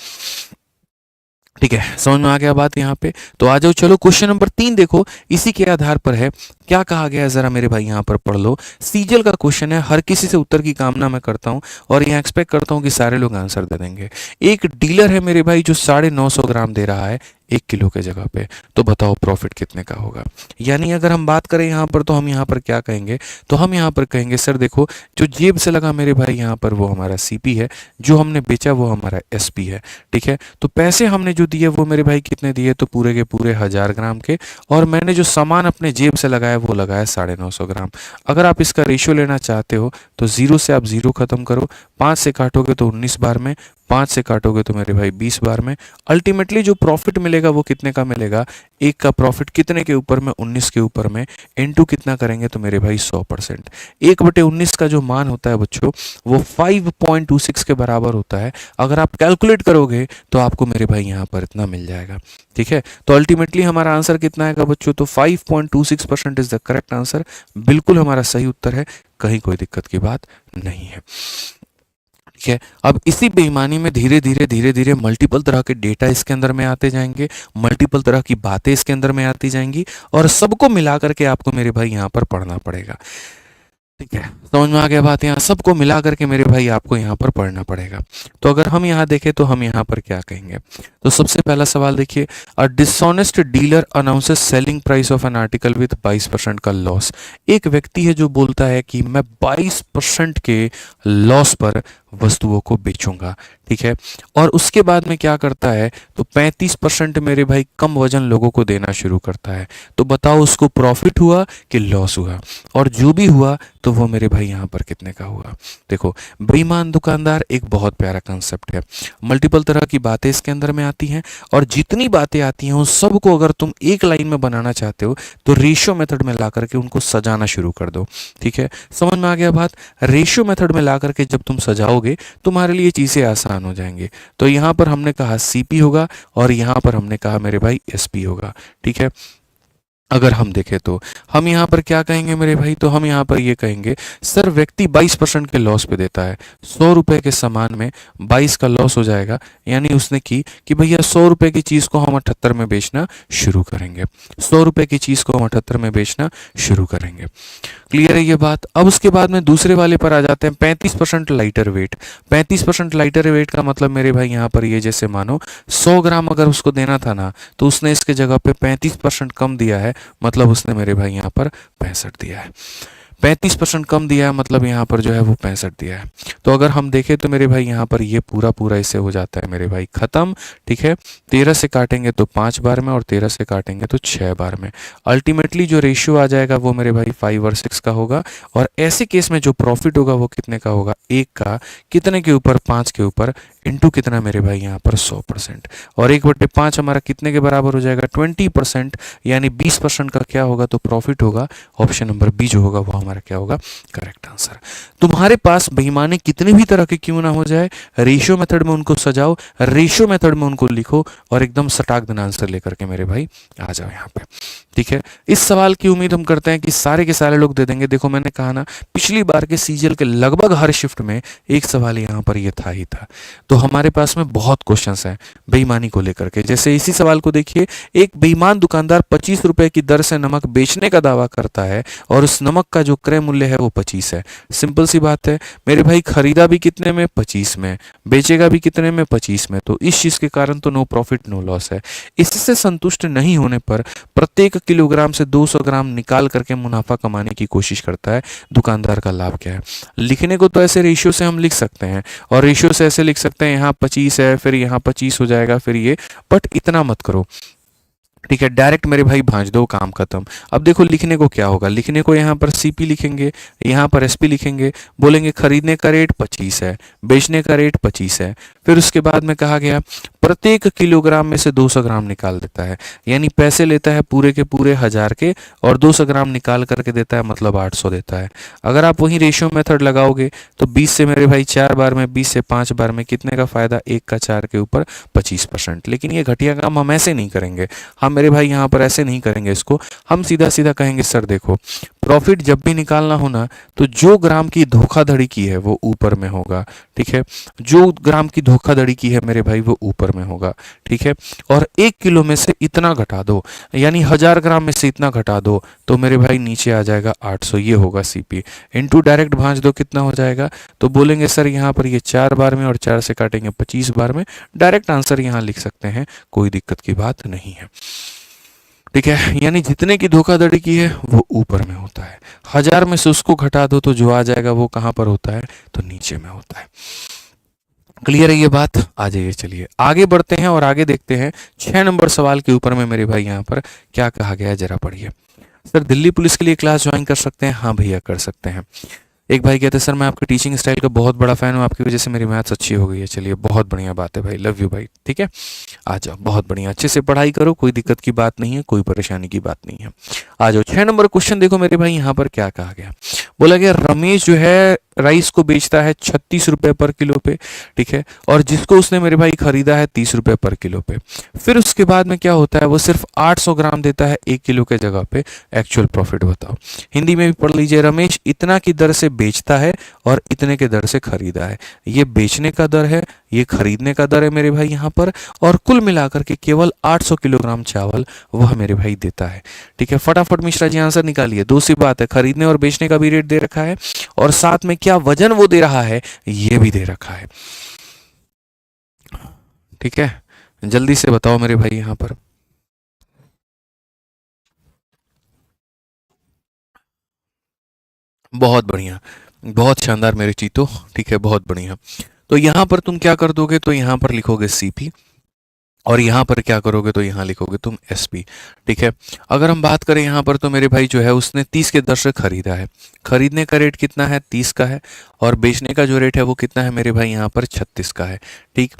ठीक है, समझ में आ गया बात यहाँ पे। तो आ जाओ, चलो क्वेश्चन नंबर 3 देखो, इसी के आधार पर है, क्या कहा गया है जरा मेरे भाई यहाँ पर पढ़ लो। सीजल का क्वेश्चन है, हर किसी से उत्तर की कामना मैं करता हूँ और यहाँ एक्सपेक्ट करता हूँ कि सारे लोग आंसर दे देंगे। एक डीलर है मेरे भाई जो 950 ग्राम दे रहा है 1 किलो के जगह पे, तो बताओ प्रॉफिट कितने का होगा। यानी अगर हम बात करें यहाँ पर तो हम यहाँ पर क्या कहेंगे, तो हम यहाँ पर कहेंगे सर देखो जो जेब से लगा मेरे भाई यहाँ पर वो हमारा सीपी है, जो हमने बेचा वो हमारा एसपी है, ठीक है। तो पैसे हमने जो दिए वो मेरे भाई कितने दिए, तो पूरे के पूरे 1000 ग्राम के, और मैंने जो सामान अपने जेब से लगाया वो लगाया 950 ग्राम। अगर आप इसका रेशियो लेना चाहते हो तो 0 से आप 0 खत्म करो, 5 से काटोगे तो 19 बार में, 5 से काटोगे तो मेरे भाई 20 बार में। अल्टीमेटली जो प्रॉफिट मिलेगा वो कितने का मिलेगा, एक का प्रॉफिट कितने के ऊपर में, 19 के ऊपर में, इनटू कितना करेंगे तो मेरे भाई 100%। 1/19 का जो मान होता है बच्चों वो 5.26 के बराबर होता है। अगर आप कैलकुलेट करोगे तो आपको मेरे भाई यहाँ पर इतना मिल जाएगा, ठीक है। तो अल्टीमेटली हमारा आंसर कितना आएगा बच्चों, तो 5.26% इज द करेक्ट आंसर, बिल्कुल हमारा सही उत्तर है, कहीं कोई दिक्कत की बात नहीं है, ठीक है। अब इसी बेईमानी में धीरे धीरे धीरे धीरे मल्टीपल तरह के डेटा इसके अंदर में आते जाएंगे, मल्टीपल तरह की बातें इसके अंदर में आती जाएंगी, और सबको मिला करके आपको मेरे भाई यहाँ पर पढ़ना पड़ेगा। ठीक है, समझ में आ गया बात। यहाँ सबको मिला करके मेरे भाई आपको यहाँ पर पढ़ना पड़ेगा। तो अगर हम यहाँ देखें तो हम यहाँ पर क्या कहेंगे, तो सबसे पहला सवाल देखिए, a dishonest dealer announces selling price of an article with 22% का लॉस। एक व्यक्ति है जो बोलता है कि मैं 22% के लॉस पर वस्तुओं को बेचूंगा, ठीक है, और उसके बाद में क्या करता है, तो 35% मेरे भाई कम वजन लोगों को देना शुरू करता है। तो बताओ उसको प्रॉफिट हुआ कि लॉस हुआ, और जो भी हुआ तो वो मेरे भाई यहाँ पर कितने का हुआ। देखो, बेईमान दुकानदार एक बहुत प्यारा कंसेप्ट है। मल्टीपल तरह की बातें इसके अंदर में आती हैं, और जितनी बातें आती हैं उन सबको अगर तुम एक लाइन में बनाना चाहते हो तो रेशियो मेथड में ला करके उनको सजाना शुरू कर दो। ठीक है, समझ में आ गया बात। रेशियो मेथड में ला करके जब तुम सजाओगे तुम्हारे लिए चीज़ें आसान हो जाएंगी। तो यहाँ पर हमने कहा सीपी होगा, और यहाँ पर हमने कहा मेरे भाई एसपी होगा। ठीक है, अगर हम देखें तो हम यहाँ पर क्या कहेंगे मेरे भाई, तो हम यहाँ पर ये कहेंगे, सर व्यक्ति 22% के लॉस पे देता है, 100 रुपए के सामान में 22 का लॉस हो जाएगा, यानी उसने की कि भैया 100 रुपए की चीज़ को हम 78 में बेचना शुरू करेंगे। 100 रुपए की चीज़ को हम 78 में बेचना शुरू करेंगे। क्लियर है ये बात। अब उसके बाद में दूसरे वाले पर आ जाते हैं, 35% लाइटर वेट। 35% लाइटर वेट का मतलब मेरे भाई यहाँ पर ये, जैसे मानो 100 ग्राम अगर उसको देना था ना, तो उसने इसके जगह पे 35% कम दिया है, मतलब उसने मेरे भाई यहाँ पर 65 दिया है। 35% कम दिया है, मतलब यहाँ पर जो है वो 65 दिया है। तो अगर हम देखें तो मेरे भाई यहाँ पर ये पूरा पूरा इससे हो जाता है मेरे भाई खत्म। ठीक है, 13 से काटेंगे तो 5 बार में, और 13 से काटेंगे तो 6 बार में। अल्टीमेटली जो रेशियो आ जाएगा वो मेरे भाई 5 और 6 का होगा। और ऐसे केस में जो प्रॉफिट होगा वो कितने का होगा, 1 का कितने के ऊपर, 5 के ऊपर, इंटू कितना मेरे भाई यहाँ पर 100%। और 1/5 हमारा कितने के बराबर हो जाएगा, 20%, यानी 20% का क्या होगा, तो प्रॉफिट होगा। ऑप्शन नंबर बी जो होगा वो हमारा क्या होगा, करेक्ट आंसर। तुम्हारे पास बेईमानी कितने भी तरह के क्यों ना हो जाए, रेशियो मेथड में उनको सजाओ, रेशियो मेथड में उनको लिखो, और एकदम सटाक दिन आंसर लेकर के मेरे भाई आ जाओ यहाँ पे। ठीक है, इस सवाल की उम्मीद हम करते हैं कि सारे के सारे लोग दे देंगे। देखो मैंने कहा ना, पिछली बार के सीजीएल के लगभग हर शिफ्ट में एक सवाल यहाँ पर ये था ही था। तो हमारे पास में बहुत क्वेश्चंस हैं बेईमानी को लेकर के। जैसे इसी सवाल को देखिए, एक बेईमान दुकानदार 25 रुपए की दर से नमक बेचने का दावा करता है, और उस नमक का जो क्रय मूल्य है वो 25 है। सिंपल सी बात है मेरे भाई, खरीदा भी कितने में, 25 में, बेचेगा भी कितने में, 25 में। तो इस चीज के कारण तो नो प्रॉफिट नो लॉस है। इससे संतुष्ट नहीं होने पर प्रत्येक किलोग्राम से 200 ग्राम निकाल करके मुनाफा कमाने की कोशिश करता है। दुकानदार का लाभ क्या है, लिखने को तो ऐसे रेशियो से हम लिख सकते हैं, और रेशियो से ऐसे लिख सकते हैं, यहाँ 25 है, फिर यहाँ 25 हो जाएगा, फिर ये, बट इतना मत करो। ठीक है, डायरेक्ट मेरे भाई भांज दो, काम खत्म। अब देखो लिखने को क्या होगा, लिखने को यहाँ पर सीपी लिखेंगे, यहाँ पर एसपी लिखेंगे, बोलेंगे खरीदने का रेट 25 है, बेचने का रेट 25 है। फिर उसके बाद में कहा गया प्रत्येक किलोग्राम में से 200 ग्राम निकाल देता है, यानी पैसे लेता है पूरे के पूरे 1000 के, और 200 ग्राम निकाल करके देता है, मतलब 800 देता है। अगर आप वही रेशियो मेथड लगाओगे तो 20 से मेरे भाई 4 बार में, 20 से 5 बार में कितने का फायदा, 1 का 4 के ऊपर 25%। लेकिन ये घटिया काम हम ऐसे नहीं करेंगे, हम मेरे भाई यहाँ पर ऐसे नहीं करेंगे इसको। हम सीधा सीधा कहेंगे, सर देखो प्रॉफिट जब भी निकालना हो ना, तो जो ग्राम की धोखाधड़ी की है वो ऊपर में होगा। ठीक है, जो ग्राम की धोखाधड़ी की है मेरे भाई वो ऊपर में होगा। ठीक है, और 1 किलो में से इतना घटा दो, यानी 1000 ग्राम में से इतना घटा दो, तो मेरे भाई नीचे आ जाएगा 800। ये होगा सीपी, इंटू डायरेक्ट भांज दो, कितना हो जाएगा, तो बोलेंगे सर यहाँ पर ये 4 बार में, और 4 से काटेंगे 25 बार में। डायरेक्ट आंसर यहाँ लिख सकते हैं, कोई दिक्कत की बात नहीं है। ठीक है, यानी जितने की धोखाधड़ी की है वो ऊपर में होता है, 1000 में से उसको घटा दो तो जो आ जाएगा वो कहां पर होता है, तो नीचे में होता है। क्लियर है ये बात। आ जाइए, चलिए आगे बढ़ते हैं और आगे देखते हैं 6 नंबर सवाल के ऊपर में मेरे भाई यहाँ पर क्या कहा गया है, जरा पढ़िए। सर दिल्ली पुलिस के लिए क्लास ज्वाइन कर सकते हैं, हाँ भैया कर सकते हैं। एक भाई कहते हैं सर मैं आपके टीचिंग स्टाइल का बहुत बड़ा फैन हूँ, आपकी वजह से मेरी मैथ्स अच्छी हो गई है। चलिए बहुत बढ़िया बात है भाई, लव यू भाई। ठीक है, आ जाओ, बहुत बढ़िया, अच्छे से पढ़ाई करो, कोई दिक्कत की बात नहीं है, कोई परेशानी की बात नहीं है। आ जाओ, 6 नंबर क्वेश्चन देखो मेरे भाई, यहाँ पर क्या कहा गया। बोला गया रमेश जो है राइस को बेचता है 36 रुपए पर किलो पे, ठीक है, और जिसको उसने मेरे भाई खरीदा है 30 रुपए पर किलो पे। फिर उसके बाद में क्या होता है, वो सिर्फ 800 ग्राम देता है 1 किलो के जगह पे। एक्चुअल प्रॉफिट बताओ, हिंदी में भी पढ़ लीजिए। रमेश इतना की दर से बेचता है और इतने के दर से खरीदा है। ये बेचने का दर है, ये खरीदने का दर है मेरे भाई यहाँ पर, और कुल मिलाकर के केवल 800 किलोग्राम चावल वह मेरे भाई देता है। ठीक है, फटाफट मिश्रा जी आंसर निकालिए। दो सी बात है, खरीदने और बेचने का भी रेट दे रखा है, और साथ में क्या वजन वो दे रहा है ये भी दे रखा है। ठीक है, जल्दी से बताओ मेरे भाई यहाँ पर। बहुत बढ़िया, बहुत शानदार मेरे चीतो। ठीक है, बहुत बढ़िया। तो यहाँ पर तुम क्या कर दोगे, तो यहाँ पर लिखोगे सीपी, और यहाँ पर क्या करोगे, तो यहाँ लिखोगे तुम एसपी। ठीक है, अगर हम बात करें यहाँ पर, तो मेरे भाई जो है उसने 30 के दर से खरीदा है। खरीदने का रेट कितना है, 30 का है, और बेचने का जो रेट है वो कितना है मेरे भाई यहाँ पर 36 का है। ठीक,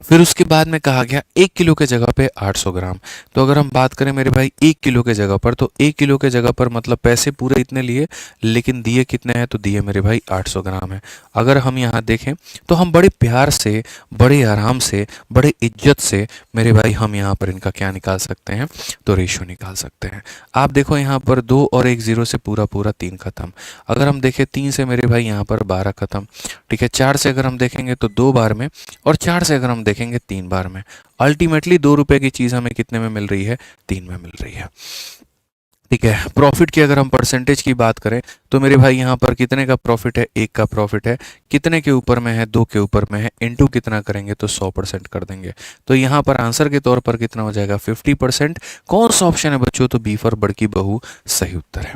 फिर उसके बाद में कहा गया 1 किलो के जगह पे 800 ग्राम। तो अगर हम बात करें मेरे भाई 1 किलो के जगह पर, तो 1 किलो के जगह पर मतलब पैसे पूरे इतने लिए, लेकिन दिए कितने हैं, तो दिए मेरे भाई 800 ग्राम है। अगर हम यहाँ देखें तो हम बड़े प्यार से, बड़े आराम से, बड़े इज्जत से मेरे भाई हम यहाँ पर इनका क्या निकाल सकते हैं, तो रेशियो निकाल सकते हैं। आप देखो यहाँ पर 2 और 1 जीरो से पूरा पूरा 3 खत्म। अगर हम देखें 3 से मेरे भाई यहाँ पर 12 खत्म। ठीक है, 4 से अगर हम देखेंगे तो 2 बार में, और 4 से अगर हम देखेंगे 3 बार में। अल्टीमेटली 2 रुपए की चीज हमें कितने में मिल रही है, 3 में मिल रही है। ठीक है, प्रॉफिट की अगर हम परसेंटेज की बात करें, तो मेरे भाई यहाँ पर कितने का प्रॉफिट है, 1 का प्रॉफिट है। कितने के ऊपर में है, 2 के ऊपर में है, इनटू कितना करेंगे, तो 100% कर देंगे। तो यहाँ पर आंसर के तौर पर कितना हो जाएगा, 50%। कौन सा ऑप्शन है बच्चों, तो बी फॉर बड़की बहू सही उत्तर है।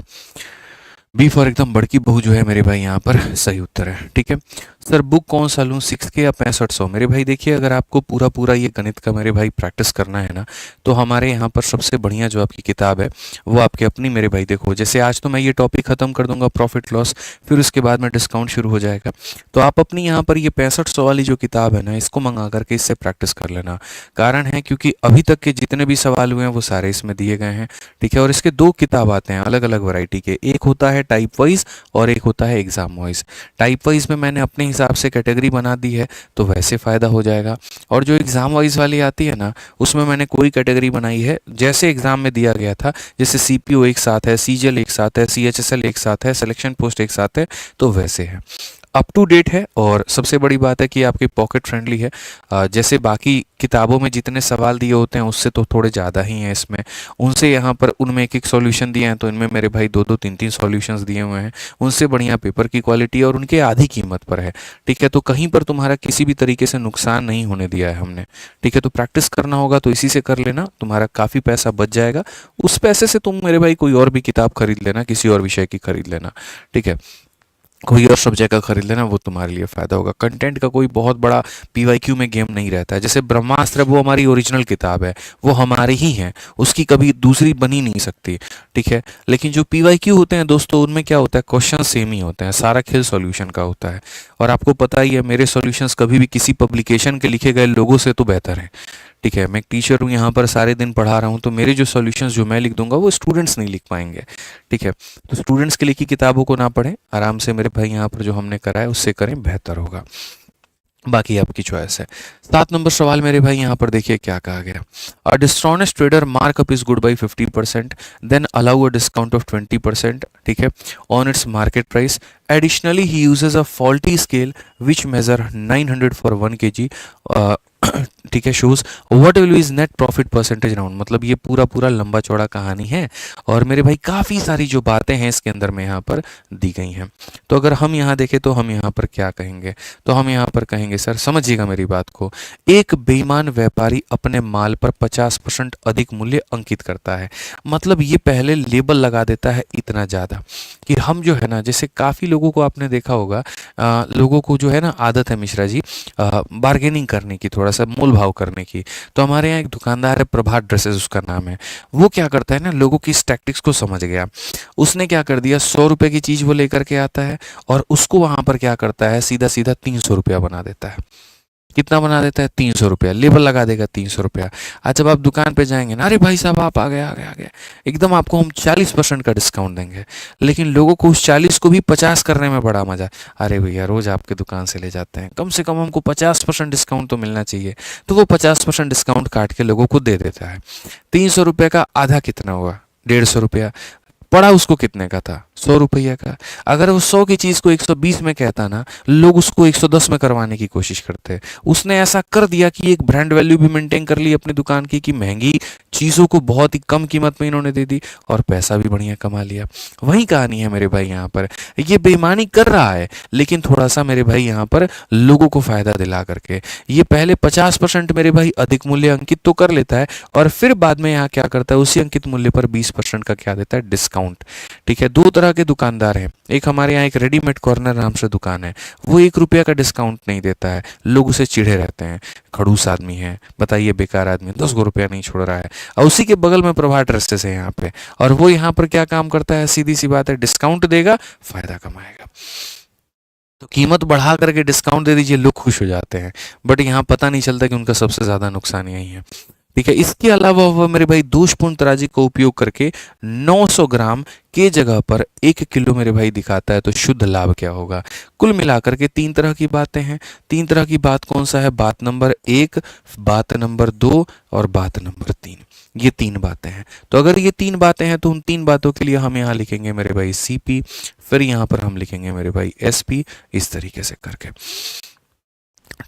बी फॉर एकदम बड़की बहू जो है मेरे भाई यहाँ पर सही उत्तर है। ठीक है सर, बुक कौन सा लूँ, 6 के या 6500? मेरे भाई देखिए, अगर आपको पूरा पूरा ये गणित का मेरे भाई प्रैक्टिस करना है ना, तो हमारे यहाँ पर सबसे बढ़िया जो आपकी किताब है वो आपकी अपनी मेरे भाई। देखो, जैसे आज तो मैं ये टॉपिक खत्म कर दूंगा प्रॉफिट लॉस, फिर उसके बाद में डिस्काउंट शुरू हो जाएगा। तो आप अपनी यहाँ पर ये 6500 वाली जो किताब है ना, इसको मंगा करके इससे प्रैक्टिस कर लेना। कारण है क्योंकि अभी तक के जितने भी सवाल हुए हैं वो सारे इसमें दिए गए हैं। ठीक है, और इसके 2 किताब आते हैं अलग अलग वैरायटी के। एक होता है टाइप वाइज और एक होता है एग्जाम वाइज। टाइप वाइज में मैंने अपने हिसाब से कैटेगरी बना दी है, तो वैसे फ़ायदा हो जाएगा। और जो एग्ज़ाम वाइज वाली आती है ना, उसमें मैंने कोई कैटेगरी बनाई है जैसे एग्ज़ाम में दिया गया था, जैसे सीपीओ एक साथ है, सीजीएल एक साथ है, सीएचएसएल एक साथ है, सिलेक्शन पोस्ट एक साथ है, तो वैसे है। अप टू डेट है, और सबसे बड़ी बात है कि आपकी पॉकेट फ्रेंडली है। जैसे बाकी किताबों में जितने सवाल दिए होते हैं उससे तो थोड़े ज़्यादा ही हैं इसमें। उनसे यहाँ पर उनमें एक एक सॉल्यूशन दिए हैं, तो इनमें मेरे भाई 2-2 3-3 सॉल्यूशंस दिए हुए हैं। उनसे बढ़िया पेपर की क्वालिटी और उनके आधी कीमत पर है। ठीक है, तो कहीं पर तुम्हारा किसी भी तरीके से नुकसान नहीं होने दिया है हमने। ठीक है, तो प्रैक्टिस करना होगा तो इसी से कर लेना, तुम्हारा काफ़ी पैसा बच जाएगा। उस पैसे से तुम मेरे भाई कोई और भी किताब खरीद लेना, किसी और विषय की खरीद लेना। ठीक है, कोई और सब्जेक्ट का खरीद लेना, वो तुम्हारे लिए फ़ायदा होगा। कंटेंट का कोई बहुत बड़ा पीवाईक्यू में गेम नहीं रहता है। जैसे ब्रह्मास्त्र, वो हमारी ओरिजिनल किताब है, वो हमारी ही है, उसकी कभी दूसरी बन ही नहीं सकती। ठीक है, लेकिन जो पीवाईक्यू होते हैं दोस्तों, उनमें क्या होता है, क्वेश्चन सेम ही होते हैं, सारा खेल सॉल्यूशन का होता है। और आपको पता ही है, मेरे सॉल्यूशंस कभी भी किसी पब्लिकेशन के लिखे गए लोगों से तो बेहतर है। ठीक है, मैं एक टीचर हूँ, यहाँ पर सारे दिन पढ़ा रहा हूँ, तो मेरे जो सॉल्यूशंस जो मैं लिख दूंगा वो स्टूडेंट्स नहीं लिख पाएंगे। ठीक है, तो स्टूडेंट्स के लिखी किताबों को ना पढ़ें, आराम से मेरे भाई यहाँ पर जो हमने करा है उससे करें, बेहतर होगा। बाकी आपकी चॉइस है। 7 नंबर सवाल मेरे भाई यहाँ पर देखिए क्या कहा गया। A dishonest trader mark up is good by 50%, then allow a discount of 20%, ठीक है, on its market price. Additionally he uses a faulty scale which measure 900 for 1 kg। ठीक है, shows what will is net profit percentage round. मतलब ये पूरा पूरा लंबा चौड़ा कहानी है, और मेरे भाई काफ़ी सारी जो बातें हैं इसके अंदर में यहाँ पर दी गई हैं। तो अगर हम यहाँ देखें तो हम यहाँ पर क्या कहेंगे, तो हम यहाँ पर कहेंगे, सर समझिएगा मेरी बात को, एक बेईमान व्यापारी अपने माल पर 50% अधिक मूल्य अंकित करता है। मतलब ये पहले लेबल लगा देता है इतना ज़्यादा कि हम जो है ना, जैसे काफ़ी लोगों को आपने देखा होगा, लोगों को जो है ना आदत है मिश्रा जी बार्गेनिंग करने की, थोड़ा सा मोल भाव करने की। तो हमारे यहाँ एक दुकानदार है, प्रभात ड्रेसेस उसका नाम है। वो क्या करता है ना, लोगों की इस टैक्टिक्स को समझ गया। उसने क्या कर दिया, 100 रुपए की चीज़ वो लेकर के आता है, और उसको वहाँ पर क्या करता है, सीधा सीधा 300 रुपया बना देता है। कितना बना देता है 300 रुपया, लेबल लगा देगा 300 रुपया। आज जब आप दुकान पे जाएंगे ना, अरे भाई साहब आप आ गए आ गए आ गए, एकदम आपको हम 40% का डिस्काउंट देंगे। लेकिन लोगों को उस 40 को भी 50 करने में बड़ा मजा। अरे भैया रोज आपके दुकान से ले जाते हैं, कम से कम हमको 50% डिस्काउंट तो मिलना चाहिए। तो वो 50% डिस्काउंट काट के लोगों को दे देता है। 300 रुपये का आधा कितना हुआ, 150 रुपया। पड़ा उसको कितने का था, 100 रुपया का। अगर वो 100 की चीज को 120 में कहता ना, लोग उसको 110 में करवाने की कोशिश करते। उसने ऐसा कर दिया कि एक ब्रांड वैल्यू भी मेंटेन कर ली अपनी दुकान की, कि महंगी चीजों को बहुत ही कम कीमत में इन्होंने दे दी और पैसा भी बढ़िया कमा लिया। वही कहानी है मेरे भाई यहाँ पर। ये बेईमानी कर रहा है, लेकिन थोड़ा सा मेरे भाई यहाँ पर लोगों को फायदा दिला करके ये पहले 50% मेरे भाई अधिक मूल्य अंकित तो कर लेता है, और फिर बाद में यहाँ क्या करता है, उसी अंकित मूल्य पर 20% का क्या देता है, डिस्काउंट। ठीक है, दो तरह के दुकानदार हैं। एक हमारे यहाँ एक रेडीमेड कॉर्नर नाम से दुकान है, वो 1 रुपया का डिस्काउंट नहीं देता है, लोग उसे चिढ़े रहते हैं, खड़ूस आदमी है, बताइए बेकार आदमी, 10 रुपया नहीं छोड़ रहा है। और उसी के बगल में प्रभात ड्रेसेस है यहाँ पे, और वो यहाँ पर क्या काम करता है, सीधी सी बात है, डिस्काउंट देगा, फायदा कमाएगा। तो कीमत बढ़ा करके डिस्काउंट दे दीजिए, लोग खुश हो जाते हैं, बट यहाँ पता नहीं चलता कि उनका सबसे ज्यादा नुकसान यही है। ठीक है, इसके अलावा वह मेरे भाई दोषपूर्ण तराजू का उपयोग करके 900 ग्राम के जगह पर 1 किलो मेरे भाई दिखाता है, तो शुद्ध लाभ क्या होगा। कुल मिलाकर के 3 तरह की बातें हैं। 3 तरह की बात कौन सा है, बात नंबर 1, बात नंबर 2 और बात नंबर 3। ये 3 बातें हैं। तो अगर ये 3 बातें हैं तो उन 3 बातों के लिए हम यहाँ लिखेंगे मेरे भाई CP, फिर यहाँ पर हम लिखेंगे मेरे भाई SP, इस तरीके से करके।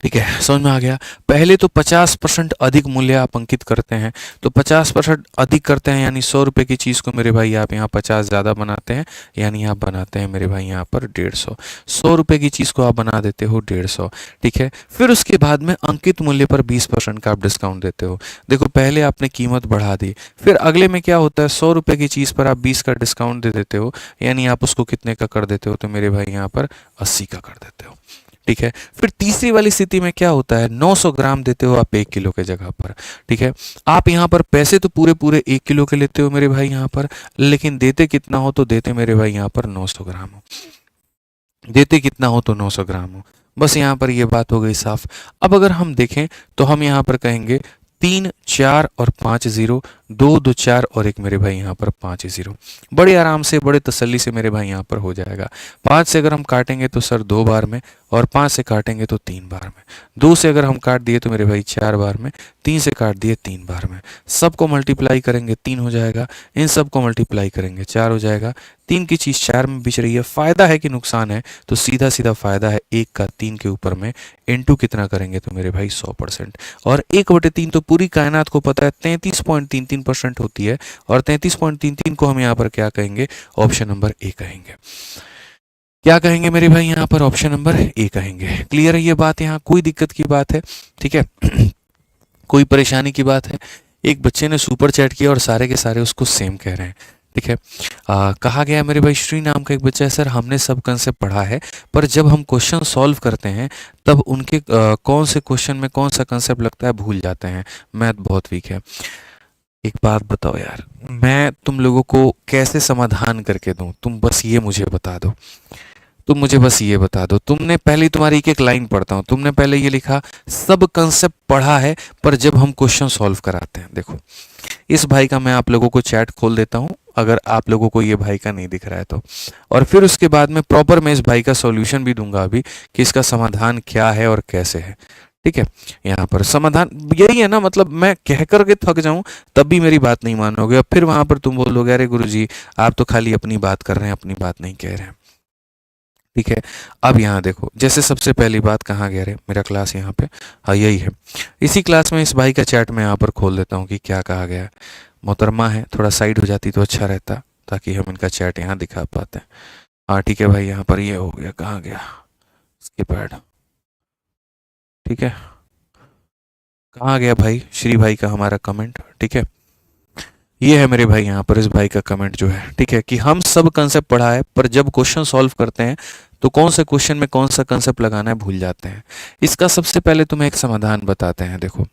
ठीक है, समझ में आ गया। पहले तो 50% अधिक मूल्य आप अंकित करते हैं, तो 50% अधिक करते हैं, यानी 100 रुपये की चीज़ को मेरे भाई आप यहाँ 50 ज़्यादा बनाते हैं, यानी आप बनाते हैं मेरे भाई यहाँ पर 150। 100 रुपये की चीज़ को आप बना देते हो 150। ठीक है, फिर उसके बाद में अंकित मूल्य पर 20% का आप डिस्काउंट देते हो। देखो पहले आपने कीमत बढ़ा दी, फिर अगले में क्या होता है, 100 रुपये की चीज़ पर आप 20 का डिस्काउंट दे देते हो, यानी आप उसको कितने का कर देते हो, तो मेरे भाई यहाँ पर 80 का कर देते हो। ठीक है, फिर तीसरी वाली स्थिति में क्या होता है, 900 ग्राम देते हो आप 1 किलो के जगह पर। ठीक है, आप यहाँ पर पैसे तो पूरे पूरे 1 किलो के लेते हो मेरे भाई यहाँ पर, लेकिन देते कितना हो, तो देते मेरे भाई यहाँ पर 900 ग्राम हो। देते कितना हो, तो 900 ग्राम हो। बस यहाँ पर ये बात हो गई साफ। अब अगर हम देखें तो हम यहाँ पर कहेंगे 3, 4 और 5 जीरो, 2, 2, 4 और एक मेरे भाई यहाँ पर 5 जीरो। बड़े आराम से, बड़े तसल्ली से मेरे भाई यहाँ पर हो जाएगा। 5 से अगर हम काटेंगे तो सर 2 बार में, और 5 से काटेंगे तो 3 बार में। 2 से अगर हम काट दिए तो मेरे भाई 4 बार में, 3 से काट दिए 3 बार में। सबको मल्टीप्लाई करेंगे 3 हो जाएगा, इन सबको मल्टीप्लाई करेंगे 4 हो जाएगा। 3 की चीज़ 4 में बिच रही है, फायदा है कि नुकसान है, तो सीधा सीधा फायदा है 1 का 3 के ऊपर में, इनटू कितना करेंगे, तो मेरे भाई 100%। और 1/3 तो पूरी कायनात को पता है 33.33% होती है, और 33.33 को हम यहाँ पर क्या कहेंगे, ऑप्शन नंबर A कहेंगे। क्या कहेंगे मेरे भाई यहाँ पर, ऑप्शन नंबर A कहेंगे। क्लियर है ये बात, यहाँ कोई दिक्कत की बात है, ठीक है कोई परेशानी की बात है। एक बच्चे ने सुपर चैट किया और सारे के सारे उसको सेम कह रहे हैं। ठीक है, कहा गया मेरे भाई, श्री नाम का एक बच्चा है, सर हमने सब कंसेप्ट पढ़ा है, पर जब हम क्वेश्चन सॉल्व करते हैं तब उनके कौन से क्वेश्चन में कौन सा कंसेप्ट लगता है भूल जाते हैं, मैथ बहुत वीक है। एक बात बताओ यार, मैं तुम लोगों को कैसे समाधान करके दूं, तुम बस ये मुझे बता दो। तुम मुझे बस ये बता दो, तुमने पहले, तुम्हारी एक एक लाइन पढ़ता हूँ, तुमने पहले ये लिखा सब कंसेप्ट पढ़ा है पर जब हम क्वेश्चन सॉल्व कराते हैं। देखो इस भाई का मैं आप लोगों को चैट खोल देता हूँ, अगर आप लोगों को ये भाई का नहीं दिख रहा है तो, और फिर उसके बाद में प्रॉपर मैं इस भाई का सॉल्यूशन भी दूंगा अभी, कि इसका समाधान क्या है और कैसे है। ठीक है, यहाँ पर समाधान यही है ना, मतलब मैं कह करके थक जाऊं तब भी मेरी बात नहीं मानोगे, अब फिर वहां पर तुम बोलोगे अरे गुरुजी आप तो खाली अपनी बात कर रहे हैं, अपनी बात नहीं कह रहे हैं। ठीक है, अब यहाँ देखो, जैसे सबसे पहली बात कहाँ गया रे मेरा क्लास, यहाँ पे हाँ यही है। इसी क्लास में इस भाई का चैट मैं यहाँ पर खोल देता हूँ कि क्या कहा गया है। मोहतरमा है, थोड़ा साइड हो जाती तो अच्छा रहता, ताकि हम इनका चैट यहाँ दिखा पाते हैं। हाँ ठीक है भाई, यहाँ पर ये हो गया, कहाँ गया स्किप ऐड। ठीक है, कहाँ गया भाई, श्री भाई का हमारा कमेंट। ठीक है, ये है मेरे भाई यहाँ पर इस भाई का कमेंट जो है, ठीक है, कि हम सब कंसेप्ट पढ़ा है पर जब क्वेश्चन सॉल्व करते हैं तो कौन से क्वेश्चन में कौन सा कंसेप्ट लगाना है भूल जाते हैं। इसका सबसे पहले तुम्हें एक समाधान बताते हैं। देखो,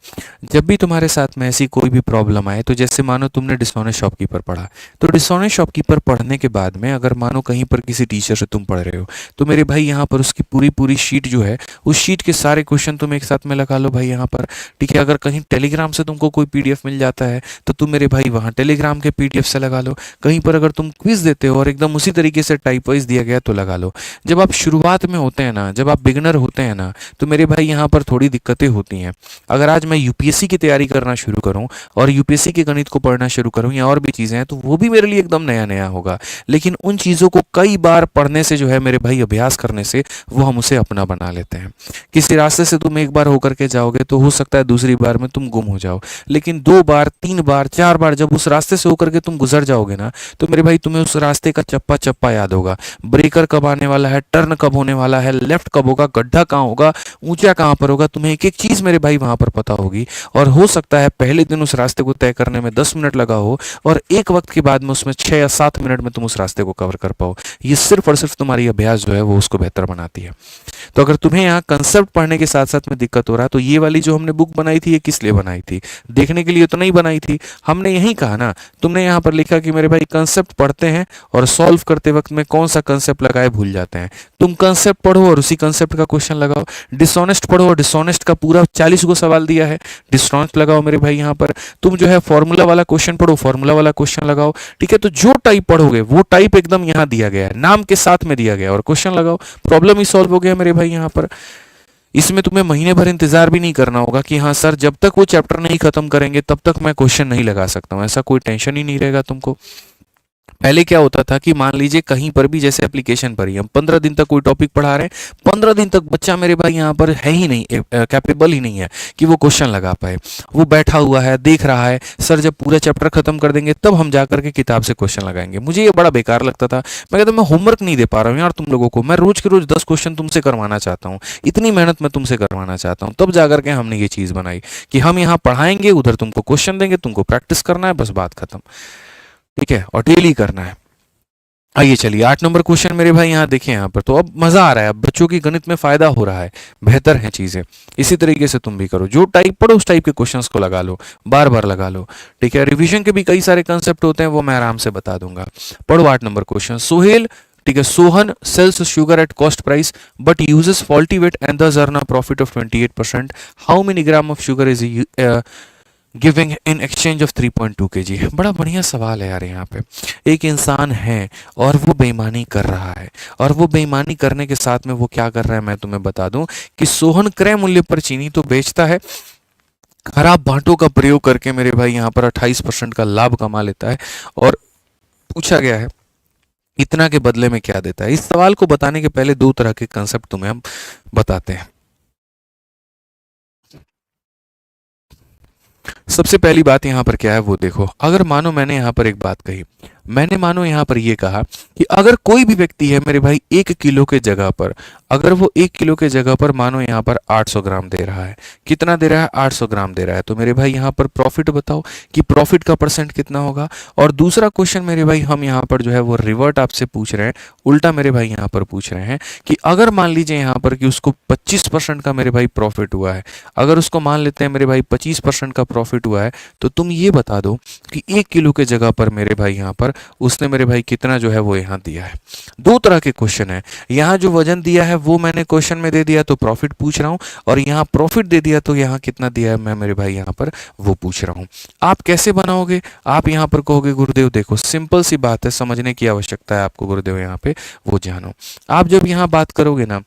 जब भी तुम्हारे साथ में ऐसी कोई भी प्रॉब्लम आए, तो जैसे मानो तुमने डिसऑनेस्ट शॉपकीपर पढ़ा, तो डिसऑनेस्ट शॉपकीपर पढ़ने के बाद में अगर मानो कहीं पर किसी टीचर से तुम पढ़ रहे हो, तो मेरे भाई यहाँ पर उसकी पूरी पूरी शीट जो है, उस शीट के सारे क्वेश्चन तुम एक साथ में लगा लो भाई यहाँ पर। ठीक है, अगर कहीं टेलीग्राम से तुमको कोई पीडीएफ मिल जाता है, तो तुम मेरे भाई वहाँ टेलीग्राम के पीडीएफ से लगा लो। कहीं पर अगर तुम क्विज देते हो और एकदम उसी तरीके से टाइप वाइज दिया गया, तो लगा लो। जब आप शुरुआत में होते हैं ना, जब आप बिगनर होते हैं ना, तो मेरे भाई यहाँ पर थोड़ी दिक्कतें होती हैं। अगर आज मैं यूपीएससी की तैयारी करना शुरू करूँ और यूपीएससी के गणित को पढ़ना शुरू करूँ या और भी चीज़ें हैं, तो वो भी मेरे लिए एकदम नया नया होगा। लेकिन उन चीज़ों को कई बार पढ़ने से जो है मेरे भाई, अभ्यास करने से वो हम उसे अपना बना लेते हैं। किसी रास्ते से तुम एक बार होकर के जाओगे, तो हो सकता है दूसरी बार में तुम गुम हो जाओ, लेकिन 2 बार 3 बार 4 बार जब उस रास्ते से होकर के तुम गुजर जाओगे ना, तो मेरे भाई तुम्हें उस रास्ते का चप्पा चप्पा याद होगा। ब्रेकर कब आने वाला है, टर्न कब होने वाला है, लेफ्ट कब होगा, गड्ढा कहाँ होगा, ऊंचा कहाँ पर होगा, तुम्हें एक एक चीज मेरे भाई वहां पर पता होगी। और हो सकता है पहले दिन उस रास्ते को तय करने में 10 मिनट लगा हो, और एक वक्त के बाद में उसमें 6 या 7 मिनट में तुम उस रास्ते को कवर कर पाओ। ये सिर्फ और सिर्फ तुम्हारी अभ्यास जो है वो उसको बेहतर बनाती है। तो अगर तुम्हें यहाँ कंसेप्ट पढ़ने के साथ साथ में दिक्कत हो रहा है, तो ये वाली जो हमने बुक बनाई थी, ये किस लिए बनाई थी? देखने के लिए तो नहीं बनाई थी। हमने यही कहा ना, तुमने यहाँ पर लिखा कि मेरे भाई कंसेप्ट पढ़ते हैं और सॉल्व करते वक्त में कौन सा कंसेप्ट लगाए भूल जाते हैं। तुम कंसेप्ट पढ़ो और उसी कंसेप्ट का क्वेश्चन लगाओ। डिसऑनेस्ट पढ़ो और डिसऑनेस्ट का पूरा 40 गो सवाल दिया है, डिसऑनेस्ट लगाओ मेरे भाई यहाँ पर। तुम जो है फॉर्मूला वाला क्वेश्चन पढ़ो, फॉर्मूला वाला क्वेश्चन लगाओ। ठीक है, तो जो टाइप पढ़ोगे वो टाइप एकदम यहाँ दिया गया है, नाम के साथ में दिया गया है, और क्वेश्चन लगाओ, प्रॉब्लम ही सॉल्व हो गया मेरे भाई यहाँ पर। इसमें तुम्हें महीने भर इंतजार भी नहीं करना होगा कि हाँ सर, जब तक वो चैप्टर नहीं खत्म करेंगे तब तक मैं क्वेश्चन नहीं लगा सकता हूँ। ऐसा कोई टेंशन ही नहीं रहेगा तुमको। पहले क्या होता था कि मान लीजिए कहीं पर भी, जैसे एप्लीकेशन पर ही हम 15 दिन तक कोई टॉपिक पढ़ा रहे हैं, 15 दिन तक बच्चा मेरे भाई यहाँ पर है ही नहीं, कैपेबल ही नहीं है कि वो क्वेश्चन लगा पाए। वो बैठा हुआ है, देख रहा है, सर जब पूरा चैप्टर खत्म कर देंगे तब हम जाकर के किताब से क्वेश्चन लगाएंगे। मुझे ये बड़ा बेकार लगता था। मैं कहता मैं होमवर्क नहीं दे पा रहा हूँ यार तुम लोगों को, मैं रोज के रोज 10 क्वेश्चन तुमसे करवाना चाहता हूँ, इतनी मेहनत मैं तुमसे करवाना चाहता हूँ। तब जाकर के हमने ये चीज़ बनाई कि हम यहाँ पढ़ाएंगे, उधर तुमको क्वेश्चन देंगे, तुमको प्रैक्टिस करना है, बस बात खत्म। ठीक है, और डेली करना है। आइए चलिए 8 नंबर क्वेश्चन मेरे भाई यहाँ देखें। यहाँ पर तो अब मजा आ रहा है, अब बच्चों की गणित में फायदा हो रहा है, बेहतर है चीजें। इसी तरीके से तुम भी करो, जो टाइप पढ़ो उस टाइप के क्वेश्चंस को लगा लो, बार बार लगा लो। ठीक है, रिवीजन के भी कई सारे कंसेप्ट होते हैं, वो मैं आराम से बता दूंगा। पढ़ो 8 नंबर क्वेश्चन। सोहेल, ठीक है, Sohan sells sugar at cost price but uses faulty weight and thus earn a profit of 28%. How many gram of sugar is giving in exchange of 3.2 kg? बड़ा बढ़िया सवाल है यार। यहाँ पे एक इंसान है और वो बेईमानी कर रहा है, और वो बेईमानी करने के साथ में वो क्या कर रहा है, मैं तुम्हें बता दूं कि सोहन क्रय मूल्य पर चीनी तो बेचता है, खराब भांटों का प्रयोग करके मेरे भाई यहाँ पर 28% का लाभ कमा लेता है। और पूछा गया है इतना के बदले में क्या देता है। इस सवाल को बताने के पहले 2 तरह के कंसेप्ट तुम्हें हम बताते हैं। सबसे पहली बात यहाँ पर क्या है वो देखो। अगर मानो मैंने यहाँ पर एक बात कही, मैंने मानो यहाँ पर ये कहा कि अगर कोई भी व्यक्ति है मेरे भाई 1 किलो के जगह पर, अगर वो 1 किलो के जगह पर मानो यहाँ पर 800 ग्राम दे रहा है, कितना दे रहा है, 800 ग्राम दे रहा है, तो मेरे भाई यहाँ पर प्रॉफिट बताओ कि प्रॉफिट का परसेंट कितना होगा। और दूसरा क्वेश्चन मेरे भाई हम यहाँ पर जो है वो रिवर्ट आपसे पूछ रहे हैं, उल्टा मेरे भाई यहाँ पर पूछ रहे हैं कि अगर मान लीजिए यहाँ पर कि उसको 25% का मेरे भाई प्रॉफिट हुआ है, अगर उसको मान लेते हैं मेरे भाई 25% का प्रॉफिट हुआ है, तो तुम ये बता दो कि 1 किलो के जगह पर मेरे भाई यहाँ पर उसने मेरे भाई कितना जो है वो यहाँ दिया है। 2 तरह के क्वेश्चन है, यहाँ जो वजन दिया है वो मैंने क्वेश्चन में दे दिया तो प्रॉफिट पूछ रहा हूँ, और यहाँ प्रॉफिट दे दिया तो यहाँ कितना दिया है मैं मेरे भाई यहाँ पर वो पूछ रहा हूँ। आप कैसे बनाओगे? आप यहाँ पर कहोगे गुरुदेव देखो सिंपल सी बात है, समझने की आवश्यकता है आपको गुरुदेव, यहाँ पे वो जानो। आप जब यहाँ बात करोगे ना,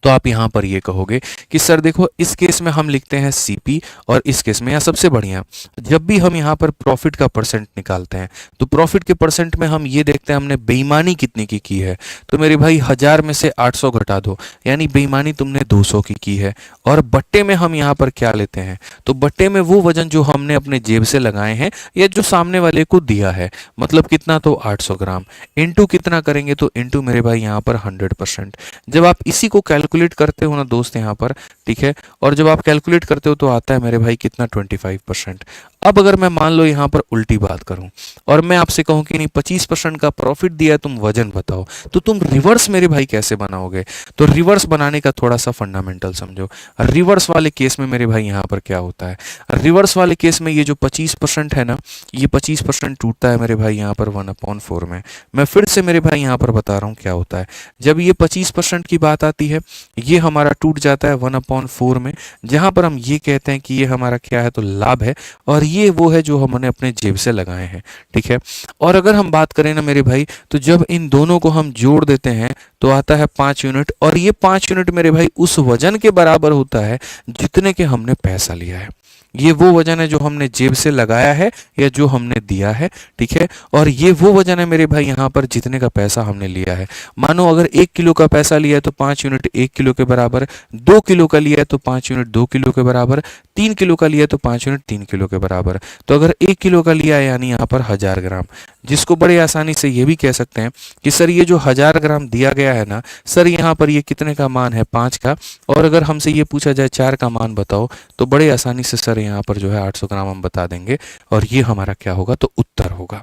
तो आप यहाँ पर ये कहोगे कि सर देखो इस केस में हम लिखते हैं सीपी, और इस केस में, या सबसे बढ़िया जब भी हम यहाँ पर प्रॉफिट का परसेंट निकालते हैं तो प्रॉफिट के परसेंट में हम ये देखते हैं हमने बेईमानी कितनी की है। तो मेरे भाई 1000 में से 800 घटा दो, यानी बेईमानी तुमने 200 की है। और बट्टे में हम यहाँ पर क्या लेते हैं, तो बट्टे में वो वजन जो हमने अपने जेब से लगाए हैं या जो सामने वाले को दिया है, मतलब कितना, तो 800 ग्राम। इंटू कितना करेंगे, तो इंटू मेरे भाई यहाँ पर 100%। जब आप इसी को कैलकुलेट करते हो ना दोस्त यहाँ पर, ठीक है, और जब आप कैलकुलेट करते हो तो आता है मेरे भाई कितना, 25%। अब अगर मैं मान लो यहाँ पर उल्टी बात करूं और मैं आपसे कहूं कि नहीं 25% का प्रॉफिट दिया, तुम वजन बताओ, तो तुम रिवर्स मेरे भाई कैसे बनाओगे? तो रिवर्स बनाने का थोड़ा सा फंडामेंटल समझो। रिवर्स वाले केस में मेरे भाई यहाँ पर क्या होता है, रिवर्स वाले केस में ये जो 25% है ना, ये 25% टूटता है मेरे भाई यहाँ पर 1/4 में। मैं फिर से मेरे भाई यहाँ पर बता रहा हूँ क्या होता है। जब ये 25% की बात आती है, ये हमारा टूट जाता है 1/4 में, जहां पर हम ये कहते हैं कि ये हमारा क्या है, तो लाभ है, और ये वो है जो हमने अपने जेब से लगाए हैं। ठीक है। और अगर हम बात करें ना मेरे भाई, तो जब इन दोनों को हम जोड़ देते हैं तो आता है 5 यूनिट, और ये 5 यूनिट मेरे भाई उस वजन के बराबर होता है जितने के हमने पैसा लिया है। ये वो वजन है जो हमने जेब से लगाया है या जो हमने दिया है। ठीक है। और ये वो वजन है मेरे भाई यहाँ पर जितने का पैसा हमने लिया है। मानो अगर 1 किलो का पैसा लिया है तो 5 यूनिट 1 किलो के बराबर, 2 किलो का लिया है तो 5 यूनिट 2 किलो के बराबर, 3 किलो का लिया है तो 5 यूनिट 3 किलो के बराबर। तो अगर 1 किलो का लिया है यानी यहाँ पर 1000 ग्राम, जिसको बड़े आसानी से ये भी कह सकते हैं कि सर ये जो 1000 ग्राम दिया गया है ना सर, यहाँ पर ये कितने का मान है, 5 का, और अगर हमसे ये पूछा जाए 4 का मान बताओ, तो बड़े आसानी से सर यहाँ पर जो है 800 ग्राम हम बता देंगे, और ये हमारा क्या होगा, तो उत्तर होगा।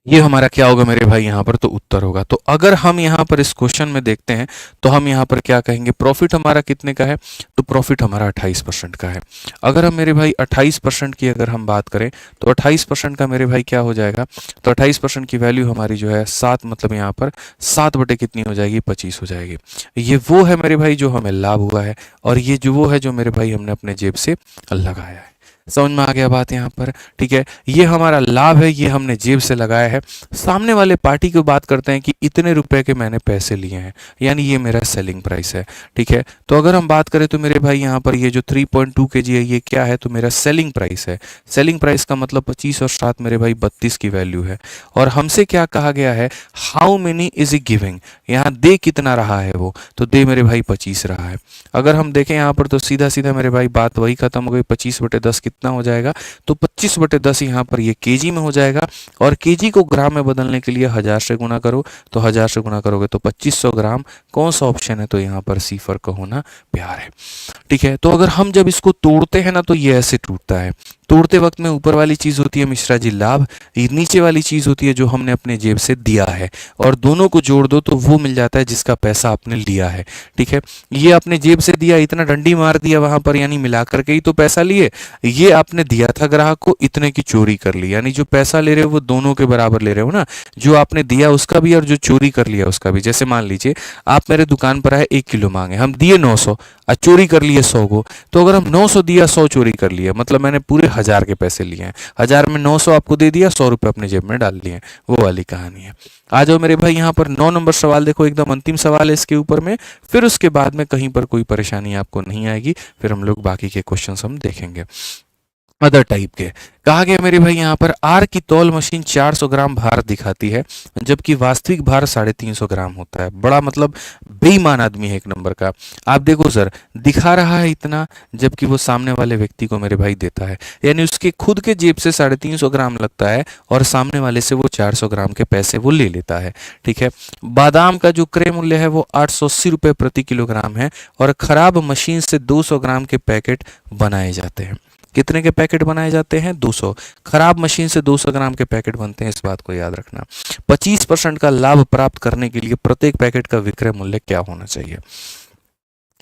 ये हमारा क्या होगा मेरे भाई यहाँ पर, तो उत्तर होगा। तो अगर हम यहाँ पर इस क्वेश्चन में देखते हैं तो हम यहाँ पर क्या कहेंगे, प्रॉफिट हमारा कितने का है, तो प्रॉफिट हमारा 28% का है। अगर हम मेरे भाई 28% की अगर हम बात करें तो 28% का मेरे भाई क्या हो जाएगा, तो 28% की वैल्यू हमारी जो है 7, मतलब यहाँ पर 7 बटे कितनी हो जाएगी, 25 हो जाएगी। ये वो है मेरे भाई जो हमें लाभ हुआ है, और ये जो वो है जो मेरे भाई हमने अपने जेब से लगाया है। समझ में आ गया बात यहाँ पर? ठीक है। ये हमारा लाभ है, ये हमने जेब से लगाया है। सामने वाले पार्टी की बात करते हैं कि इतने रुपए के मैंने पैसे लिए हैं, यानी ये मेरा सेलिंग प्राइस है। ठीक है। तो अगर हम बात करें तो मेरे भाई यहाँ पर ये जो 3.2 kg है ये क्या है, तो मेरा सेलिंग प्राइस है। सेलिंग प्राइस का मतलब 25 और 7 मेरे भाई 32 की वैल्यू है। और हमसे क्या कहा गया है, how many is E giving, यहाँ दे कितना रहा है वो, तो दे मेरे भाई 25 रहा है। अगर हम देखें यहाँ पर तो सीधा सीधा मेरे भाई बात वही खत्म हो गई, 25/10 कितना हो जाएगा, तो 25/10 यहाँ पर ये केजी में हो जाएगा, और केजी को ग्राम में बदलने के लिए 1000 से गुना करो, तो 1000 से गुना करोगे तो 2500 ग्राम। कौन सा ऑप्शन है, तो यहाँ पर सी फर का होना प्यार है। ठीक है। तो अगर हम जब इसको तोड़ते हैं ना तो ये ऐसे टूटता है। तोड़ते वक्त में ऊपर वाली चीज होती है मिश्रा जी लाभ, नीचे वाली चीज होती है जो हमने अपने जेब से दिया है, और दोनों को जोड़ दो तो वो मिल जाता है जिसका पैसा आपने लिया है। ठीक है। ये आपने जेब से दिया, इतना डंडी मार दिया वहां पर, यानी मिला करके ही तो पैसा लिए। ये आपने दिया था ग्राहक को, इतने की चोरी कर ली, यानी जो पैसा ले रहे हो वो दोनों के बराबर ले रहे हो ना, जो आपने दिया उसका भी और जो चोरी कर लिया उसका भी। जैसे मान लीजिए आप मेरे दुकान पर आए, 1 किलो मांगे, हम दिए 900 और चोरी कर लिए 100 को, तो अगर हम 900 दिया 100 चोरी कर लिया, मतलब मैंने पूरे 1000 के पैसे लिए हैं, 1000 में 900 आपको दे दिया, 100 रुपये अपने जेब में डाल लिए, वो वाली कहानी है। आ जाओ मेरे भाई यहाँ पर 9 नंबर सवाल देखो, एकदम अंतिम सवाल है इसके ऊपर में, फिर उसके बाद में कहीं पर कोई परेशानी आपको नहीं आएगी, फिर हम लोग बाकी के क्वेश्चंस हम देखेंगे। अदर टाइप के कहा गया मेरे भाई यहाँ पर, आर की तौल मशीन 400 ग्राम भार दिखाती है जबकि वास्तविक भार 350 ग्राम होता है। बड़ा मतलब बेईमान आदमी है एक नंबर का। आप देखो सर, दिखा रहा है इतना जबकि वो सामने वाले व्यक्ति को मेरे भाई देता है, यानी उसके खुद के जेब से 350 ग्राम लगता है और सामने वाले से वो 400 ग्राम के पैसे वो ले लेता है। ठीक है। बादाम का जो क्रय मूल्य है वो 880 रुपये प्रति किलोग्राम है, और खराब मशीन से 200 ग्राम के पैकेट बनाए जाते हैं। कितने के पैकेट बनाए जाते हैं, 200। खराब मशीन से 200 ग्राम के पैकेट बनते हैं, इस बात को याद रखना। 25% का लाभ प्राप्त करने के लिए प्रत्येक पैकेट का विक्रय मूल्य क्या होना चाहिए।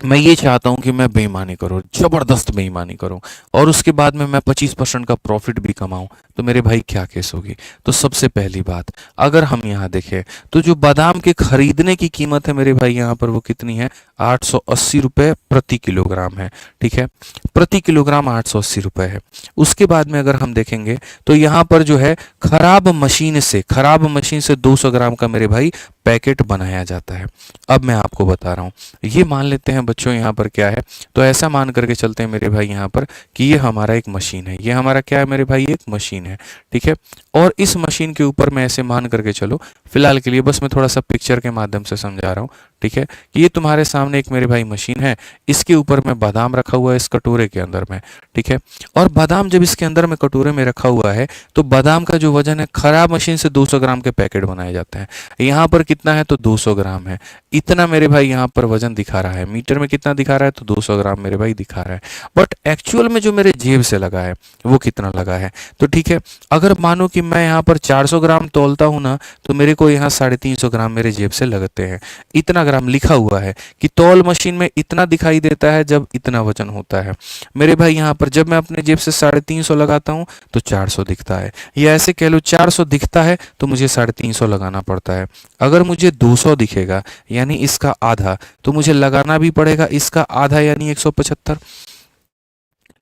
मैं ये चाहता हूं कि मैं बेईमानी करूं, जबरदस्त बेईमानी करूं, और उसके बाद में मैं 25% का प्रॉफिट भी कमाऊं, तो मेरे भाई क्या केस होगी। तो सबसे पहली बात, अगर हम यहाँ देखें तो जो बादाम के खरीदने की कीमत है मेरे भाई यहाँ पर वो कितनी है, 880 रुपये प्रति किलोग्राम है। ठीक है। प्रति किलोग्राम 880 रुपये है। उसके बाद में अगर हम देखेंगे तो यहाँ पर जो है खराब मशीन से 200 ग्राम का मेरे भाई पैकेट बनाया जाता है। अब मैं आपको बता रहा हूँ, ये मान लेते हैं बच्चों यहाँ पर क्या है, तो ऐसा मान करके चलते हैं मेरे भाई यहाँ पर कि ये हमारा एक मशीन है, ये हमारा क्या है मेरे भाई, एक मशीन है। ठीक है। और इस मशीन के ऊपर मैं ऐसे मान करके चलो, फिलहाल के लिए बस मैं थोड़ा सा पिक्चर के माध्यम से समझा रहा हूँ। ठीक है, कि ये तुम्हारे सामने एक मेरे भाई मशीन है, इसके ऊपर में बादाम रखा हुआ है इस कटोरे के अंदर में, ठीक है। और बादाम जब इसके अंदर में कटोरे में रखा हुआ है तो बादाम का जो वजन है, खराब मशीन से 200 ग्राम के पैकेट बनाए जाते हैं। यहाँ पर कितना है तो 200 ग्राम है, इतना मेरे भाई यहाँ पर वजन दिखा रहा है। मीटर में कितना दिखा रहा है तो 200 ग्राम मेरे भाई दिखा रहा है। बट एक्चुअल में जो मेरे जेब से लगा है वो कितना लगा है, तो ठीक है, अगर मानो कि मैं यहाँ पर 400 ग्राम तौलता हूँ ना, तो मेरे को यहाँ 350 ग्राम मेरे जेब से लगते हैं। इतना ग्राम लिखा हुआ है कि तौल मशीन में इतना दिखाई देता है जब इतना वजन होता है। मेरे भाई यहाँ पर जब मैं अपने जेब से 350 लगाता हूँ तो 400 दिखता है, या ऐसे कह लो 400 दिखता है तो मुझे 350 लगाना पड़ता है। अगर मुझे 200 दिखेगा यानी इसका आधा, तो मुझे लगाना भी पड़ेगा इसका आधा यानी 175।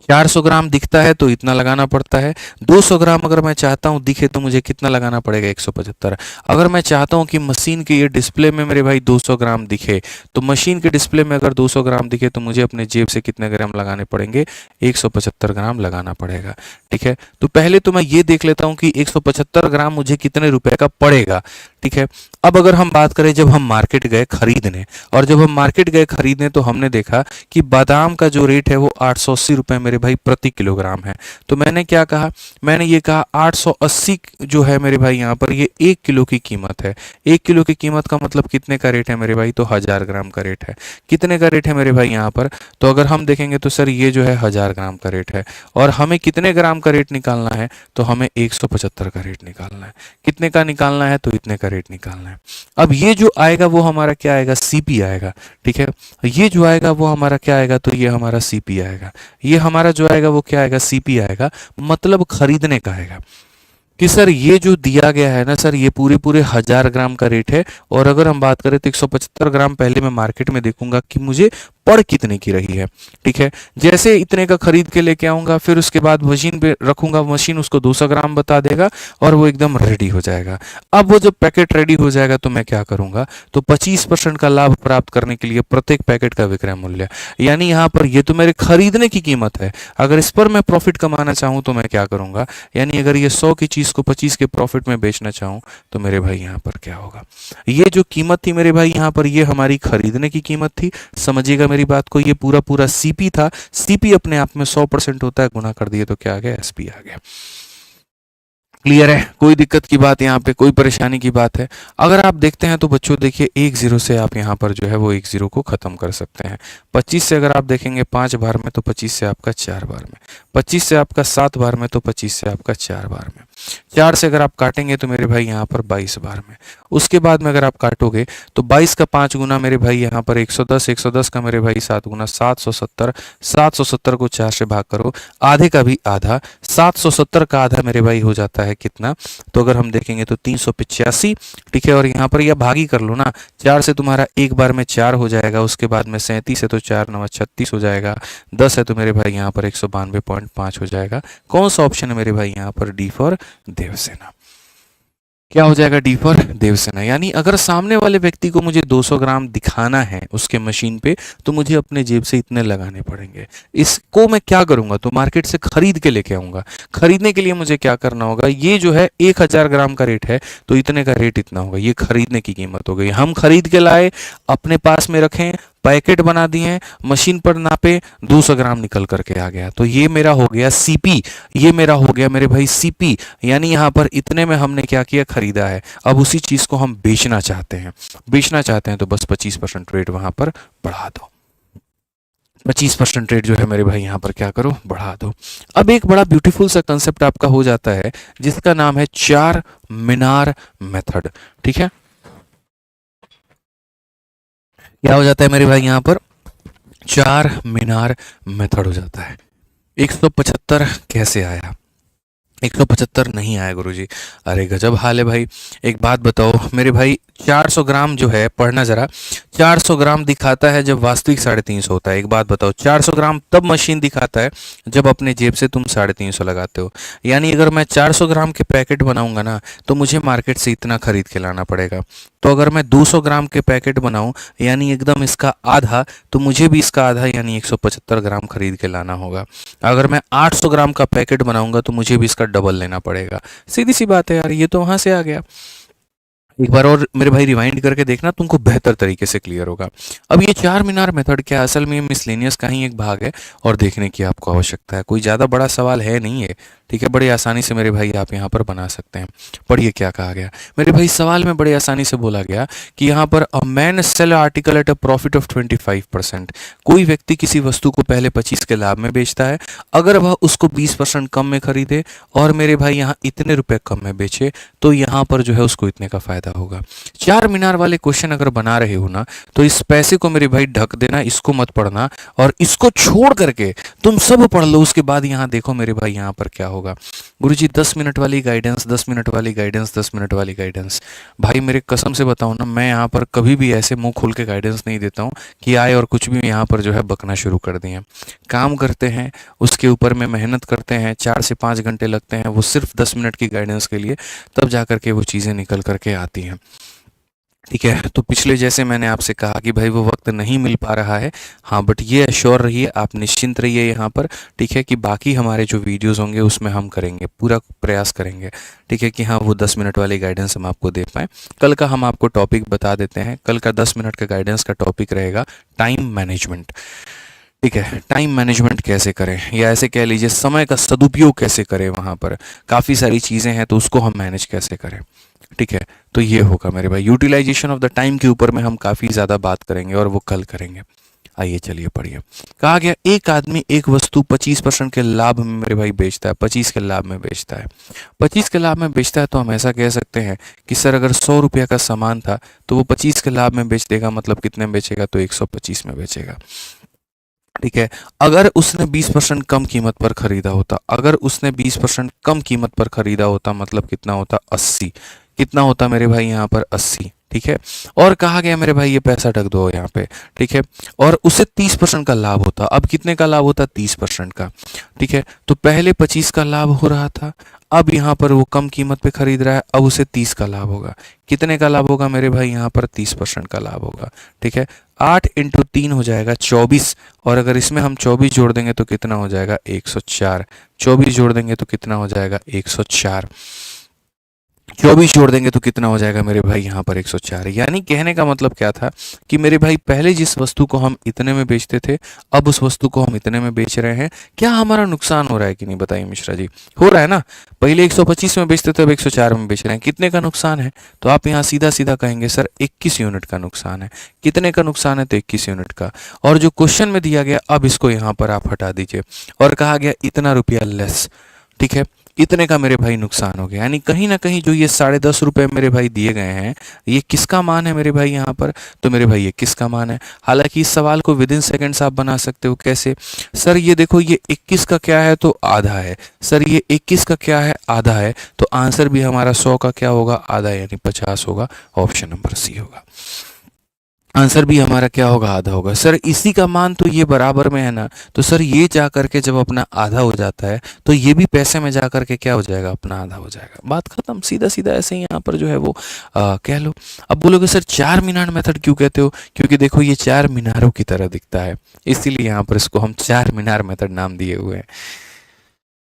400 ग्राम दिखता है तो इतना लगाना पड़ता है। 200 ग्राम अगर मैं चाहता हूं दिखे तो मुझे कितना लगाना पड़ेगा 175। अगर मैं चाहता हूं कि मशीन के ये डिस्प्ले में मेरे भाई 200 ग्राम दिखे, तो मशीन के डिस्प्ले में अगर 200 ग्राम दिखे तो मुझे अपने जेब से कितने ग्राम लगाने पड़ेंगे, 175 ग्राम लगाना पड़ेगा, ठीक है। तो पहले तो मैं ये देख लेता हूं कि 175 ग्राम मुझे कितने रुपए का पड़ेगा, ठीक है। अब अगर हम बात करें जब हम मार्केट गए खरीदने, और जब हम मार्केट गए खरीदने तो हमने देखा कि बादाम का जो रेट है वो 880 रुपये मेरे भाई प्रति किलोग्राम है। तो मैंने क्या कहा, मैंने ये कहा 880 जो है मेरे भाई यहाँ पर ये 1 किलो की कीमत है। 1 किलो की कीमत का मतलब कितने का रेट है मेरे भाई, तो 1000 ग्राम का रेट है। कितने का रेट है मेरे भाई यहाँ पर, तो अगर हम देखेंगे तो सर ये जो है 1000 ग्राम का रेट है, और हमें कितने ग्राम का रेट निकालना है, तो हमें 175 का रेट निकालना है। कितने का निकालना है, तो इतने का रेट निकालना है। अब ये जो आएगा वो हमारा क्या आएगा, सीपी आएगा, ठीक है। ये जो आएगा वो हमारा क्या आएगा, तो ये हमारा सीपी आएगा। ये हमारा जो आएगा वो क्या आएगा, सीपी आएगा, मतलब खरीदने का आएगा। कि सर ये जो दिया गया है ना सर, ये पूरे पूरे 1000 ग्राम का रेट है, और अगर हम बात करें तो 175 ग्राम पहले मैं मार्केट में देखूंगा कि मुझे पड़ कितने की रही है, ठीक है। जैसे इतने का खरीद के लेके आऊंगा, फिर उसके बाद मशीन पे रखूंगा, मशीन उसको 200 ग्राम बता देगा और वो एकदम रेडी हो जाएगा। अब वो जब पैकेट रेडी हो जाएगा तो मैं क्या करूंगा, तो 25% का लाभ प्राप्त करने के लिए प्रत्येक पैकेट का विक्रय मूल्य, यानी यहाँ पर ये तो मेरे खरीदने की कीमत है, अगर इस पर मैं प्रॉफिट कमाना चाहूं तो मैं क्या करूंगा, यानी अगर ये 100 की चीज को 25 के प्रॉफिट में बेचना चाहूं तो मेरे भाई यहाँ पर क्या होगा, ये जो कीमत थी मेरे भाई यहाँ पर ये हमारी खरीदने की कीमत थी। समझिएगा मेरी बात को, ये पूरा पूरा सीपी था। सीपी अपने आप में 100% होता है, गुना कर दिए तो क्या आ गया, एसपी आ गया। क्लियर है, कोई दिक्कत की बात यहाँ पे, कोई परेशानी की बात है। अगर आप देखते हैं तो बच्चों देखिए 1 0 से आप यहाँ पर जो है वो 1 0 को खत्म कर सकते हैं। 25 से अगर आप देखेंगे 5 बार में तो 25 से आपका 4 बार में, 25 से आपका 7 बार में तो 25 से आपका 4 बार में, 4 से अगर आप काटेंगे तो मेरे भाई यहाँ पर 22 बार में। उसके बाद में अगर आप काटोगे तो 22 का 5 गुना मेरे भाई यहाँ पर 110, 110 का मेरे भाई 7 गुना 770, 770 को 4 से भाग करो, आधे का भी आधा, 770 का आधा मेरे भाई हो जाता है कितना, तो अगर हम देखेंगे तो 385, ठीक है। और यहाँ पर यह भागी कर लो ना, 4 से तुम्हारा एक बार में 4 हो जाएगा, उसके बाद में 37 है तो 4 9 36 हो जाएगा, 10 है तो मेरे भाई यहाँ पर 192.5 हो जाएगा। कौन सा ऑप्शन है मेरे भाई यहाँ पर, डी फॉर देवसेना। क्या हो जाएगा, डी फॉर देवसेना। यानी अगर सामने वाले व्यक्ति को मुझे 200 ग्राम दिखाना है उसके मशीन पे, तो मुझे अपने जेब से इतने लगाने पड़ेंगे। इसको मैं क्या करूंगा, तो मार्केट से खरीद के लेके आऊंगा। खरीदने के लिए मुझे क्या करना होगा, ये जो है 1000 ग्राम का रेट है तो इतने का रेट इतना होगा, ये खरीदने की कीमत हो गई। हम खरीद के लाए, अपने पास में रखें, पैकेट बना दिए, मशीन पर नापे, 200 ग्राम निकल करके आ गया, तो ये मेरा हो गया सीपी, ये मेरा हो गया मेरे भाई सीपी। यानी यहाँ पर इतने में हमने क्या किया, खरीदा है। अब उसी चीज को हम बेचना चाहते हैं, बेचना चाहते हैं तो बस 25% रेट वहां पर बढ़ा दो। 25% रेट जो है मेरे भाई यहाँ पर क्या करो, बढ़ा दो। अब एक बड़ा ब्यूटीफुल सा कंसेप्ट आपका हो जाता है जिसका नाम है चार मीनार मेथड, ठीक है। क्या हो जाता है मेरे भाई यहाँ पर, चार मीनार मेथड हो जाता है। 175 कैसे आया, 175 नहीं आया गुरुजी, अरे गजब हाल है भाई। एक बात बताओ मेरे भाई, 400 ग्राम जो है, पढ़ना जरा, 400 ग्राम दिखाता है जब वास्तविक 350 होता है। एक बात बताओ, 400 ग्राम तब मशीन दिखाता है जब अपने जेब से तुम 350 लगाते हो। यानी अगर मैं 400 ग्राम के पैकेट बनाऊंगा ना तो मुझे मार्केट से इतना खरीद के लाना पड़ेगा। तो अगर मैं 200 ग्राम के पैकेट बनाऊं यानी एकदम इसका आधा, तो मुझे भी इसका आधा यानी 175 ग्राम खरीद के लाना होगा। अगर मैं 800 ग्राम का पैकेट बनाऊंगा तो मुझे भी इसका डबल लेना पड़ेगा। सीधी सी बात है यार, ये तो वहां से आ गया। एक बार और मेरे भाई रिवाइंड करके देखना, तुमको बेहतर तरीके से क्लियर होगा। अब ये चार मीनार मेथड क्या है, असल में मिसलेनियस का ही एक भाग है और देखने की आपको आवश्यकता है। कोई ज़्यादा बड़ा सवाल है नहीं है, ठीक है, बड़ी आसानी से मेरे भाई आप यहाँ पर बना सकते हैं। पढ़िए क्या कहा गया मेरे भाई, सवाल में बड़े आसानी से बोला गया कि यहाँ पर a man sell article at a profit of 25%। कोई व्यक्ति किसी वस्तु को पहले 25 के लाभ में बेचता है, अगर वह उसको 20% कम में खरीदे और मेरे भाई यहाँ इतने रुपए कम में बेचे तो यहाँ पर जो है उसको इतने का फायदा होगा। चार मीनार वाले क्वेश्चन अगर बना रहे हो ना तो इस पैसे को मेरे भाई ढक देना, इसको मत पढ़ना और इसको छोड़ करके तुम सब पढ़ लो। उसके बाद यहाँ देखो मेरे भाई यहाँ पर क्या होगा। गुरुजी 10 मिनट वाली गाइडेंस, 10 मिनट वाली गाइडेंस, 10 मिनट वाली गाइडेंस। भाई मेरे कसम से बताऊं ना, मैं यहाँ पर कभी भी ऐसे मुंह खोल के गाइडेंस नहीं देता हूँ कि आए और कुछ भी यहाँ पर जो है बकना शुरू कर दिए। काम करते हैं, उसके ऊपर में मेहनत करते हैं, 4 से 5 घंटे लगते हैं वो सिर्फ 10 मिनट की गाइडेंस के लिए, तब जा करके वो चीज़ें निकल करके आती हैं। ठीक है, तो पिछले जैसे मैंने आपसे कहा कि भाई वो वक्त नहीं मिल पा रहा है, हाँ, बट ये एश्योर रहिए, आप निश्चिंत रहिए यहाँ पर, ठीक है, कि बाकी हमारे जो वीडियोस होंगे उसमें हम करेंगे, पूरा प्रयास करेंगे, ठीक है, कि हाँ वो 10 मिनट वाली गाइडेंस हम आपको दे पाएँ। कल का हम आपको टॉपिक बता देते हैं। कल का 10 मिनट का गाइडेंस का टॉपिक रहेगा टाइम मैनेजमेंट। ठीक है, टाइम मैनेजमेंट कैसे करें, या ऐसे कह लीजिए समय का सदुपयोग कैसे करें, वहाँ पर काफ़ी सारी चीज़ें हैं तो उसको हम मैनेज कैसे करें। ठीक है, तो ये होगा मेरे भाई, यूटिलाइजेशन ऑफ द टाइम के ऊपर में हम काफ़ी ज़्यादा बात करेंगे और वो कल करेंगे। आइए चलिए पढ़िए। कहा गया एक आदमी एक वस्तु 25% के लाभ में मेरे भाई बेचता है, 25 के लाभ में बेचता है। 25 के लाभ में बेचता है तो हम ऐसा कह सकते हैं कि सर अगर 100 रुपये का सामान था तो वो 25 के लाभ में बेच देगा, मतलब कितने में बेचेगा, तो 125 में बेचेगा। ठीक है, अगर उसने 20% कम कीमत पर खरीदा होता, अगर उसने 20% कम कीमत पर खरीदा होता मतलब कितना होता, 80। कितना होता मेरे भाई यहाँ पर, 80। ठीक है, और कहा गया मेरे भाई ये पैसा ढक दो यहाँ पे। ठीक है, और उसे 30% का लाभ होता, अब कितने का लाभ होता, 30% का। ठीक है, तो पहले 25 का लाभ हो रहा था, अब यहाँ पर वो कम कीमत पे खरीद रहा है, अब उसे 30 का लाभ होगा। कितने का लाभ होगा मेरे भाई, यहाँ पर 30% का लाभ होगा। ठीक है, 8 × 3 हो जाएगा 24, और अगर इसमें हम 24 जोड़ देंगे तो कितना हो जाएगा, 104। 24 जोड़ देंगे तो कितना हो जाएगा, 104। 24 जोड़ देंगे तो कितना हो जाएगा मेरे भाई, यहाँ पर 104। यानी कहने का मतलब क्या था कि मेरे भाई पहले जिस वस्तु को हम इतने में बेचते थे, अब उस वस्तु को हम इतने में बेच रहे हैं। क्या हमारा नुकसान हो रहा है कि नहीं, बताइए मिश्रा जी, हो रहा है ना। पहले 125 में बेचते थे, अब 104 में बेच रहे हैं, कितने का नुकसान है, तो आप यहाँ सीधा सीधा कहेंगे सर 21 यूनिट का नुकसान है। कितने का नुकसान है, तो 21 यूनिट का। और जो क्वेश्चन में दिया गया अब इसको यहाँ पर आप हटा दीजिए और कहा गया इतना रुपया लेस। ठीक है, इतने का मेरे भाई नुकसान हो गया। यानी कहीं ना कहीं जो ये 10.5 रुपये मेरे भाई दिए गए हैं, ये किसका मान है मेरे भाई यहाँ पर, तो मेरे भाई ये किसका मान है। हालांकि इस सवाल को विद इन सेकेंड्स आप बना सकते हो। कैसे, सर ये देखो ये 21 का क्या है, तो आधा है। सर ये 21 का क्या है, आधा है, तो आंसर भी हमारा 100 का क्या होगा, आधा, यानी 50 होगा। ऑप्शन नंबर सी होगा। आंसर भी हमारा क्या होगा, आधा होगा। सर इसी का मान तो ये बराबर में है ना, तो सर ये जा करके जब अपना आधा हो जाता है तो ये भी पैसे में जा करके क्या हो जाएगा, अपना आधा हो जाएगा। बात खत्म, सीधा सीधा ऐसे ही यहाँ पर जो है वो कह लो। अब बोलोगे सर चार मीनार मेथड क्यों कहते हो, क्योंकि देखो ये चार मीनारों की तरह दिखता है, इसीलिए यहाँ पर इसको हम चार मीनार मेथड नाम दिए हुए हैं।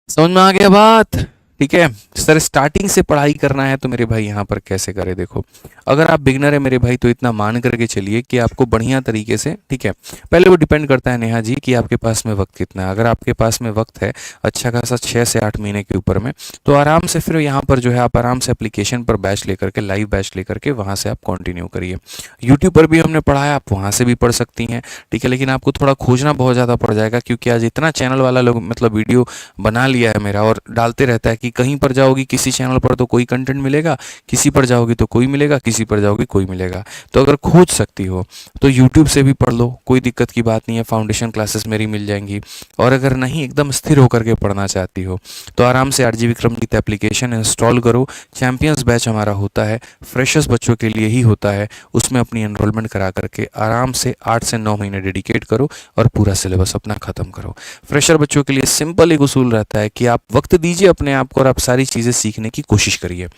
समझ में आ गया बात। ठीक है सर, स्टार्टिंग से पढ़ाई करना है तो मेरे भाई यहाँ पर कैसे करें। देखो अगर आप बिगनर है मेरे भाई तो इतना मान करके चलिए कि आपको बढ़िया तरीके से, ठीक है, पहले वो डिपेंड करता है नेहा जी कि आपके पास में वक्त कितना है। अगर आपके पास में वक्त है अच्छा खासा 6 से 8 महीने के ऊपर में, तो आराम से फिर यहाँ पर जो है आप आराम से एप्लीकेशन पर बैच लेकर के, लाइव बैच लेकर के वहाँ से आप कंटिन्यू करिए। यूट्यूब पर भी हमने पढ़ाया, आप वहाँ से भी पढ़ सकती हैं। ठीक है, लेकिन आपको थोड़ा खोजना बहुत ज़्यादा पड़ जाएगा, क्योंकि आज इतना चैनल वाला लोग मतलब वीडियो बना लिया है मेरा और डालते रहता है कि कहीं पर जाओगी किसी चैनल पर तो कोई कंटेंट मिलेगा, किसी पर जाओगी तो कोई मिलेगा, किसी पर जाओगी कोई मिलेगा। तो अगर खोज सकती हो तो यूट्यूब से भी पढ़ लो, कोई दिक्कत की बात नहीं है। फाउंडेशन क्लासेस मेरी मिल जाएंगी। और अगर नहीं एकदम स्थिर होकर के पढ़ना चाहती हो तो आराम से आरजी विक्रमजीत एप्लीकेशन इंस्टॉल करो। चैंपियंस बैच हमारा होता है, फ्रेशर्स बच्चों के लिए ही होता है, उसमें अपनी एनरोलमेंट करा करके आराम से 8 से 9 महीने डेडिकेट करो और पूरा सिलेबस अपना खत्म करो। फ्रेशर बच्चों के लिए सिंपल एक उसूल रहता है कि आप वक्त दीजिए अपने आप को और आप सारी चीज़ें सीखने की कोशिश करिए,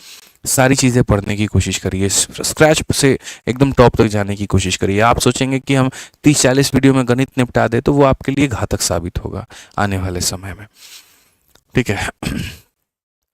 सारी चीज़ें पढ़ने की कोशिश करिए, स्क्रैच से एकदम टॉप तक जाने की कोशिश करिए। आप सोचेंगे कि हम 30-40 वीडियो में गणित निपटा दें तो वो आपके लिए घातक साबित होगा आने वाले समय में। ठीक है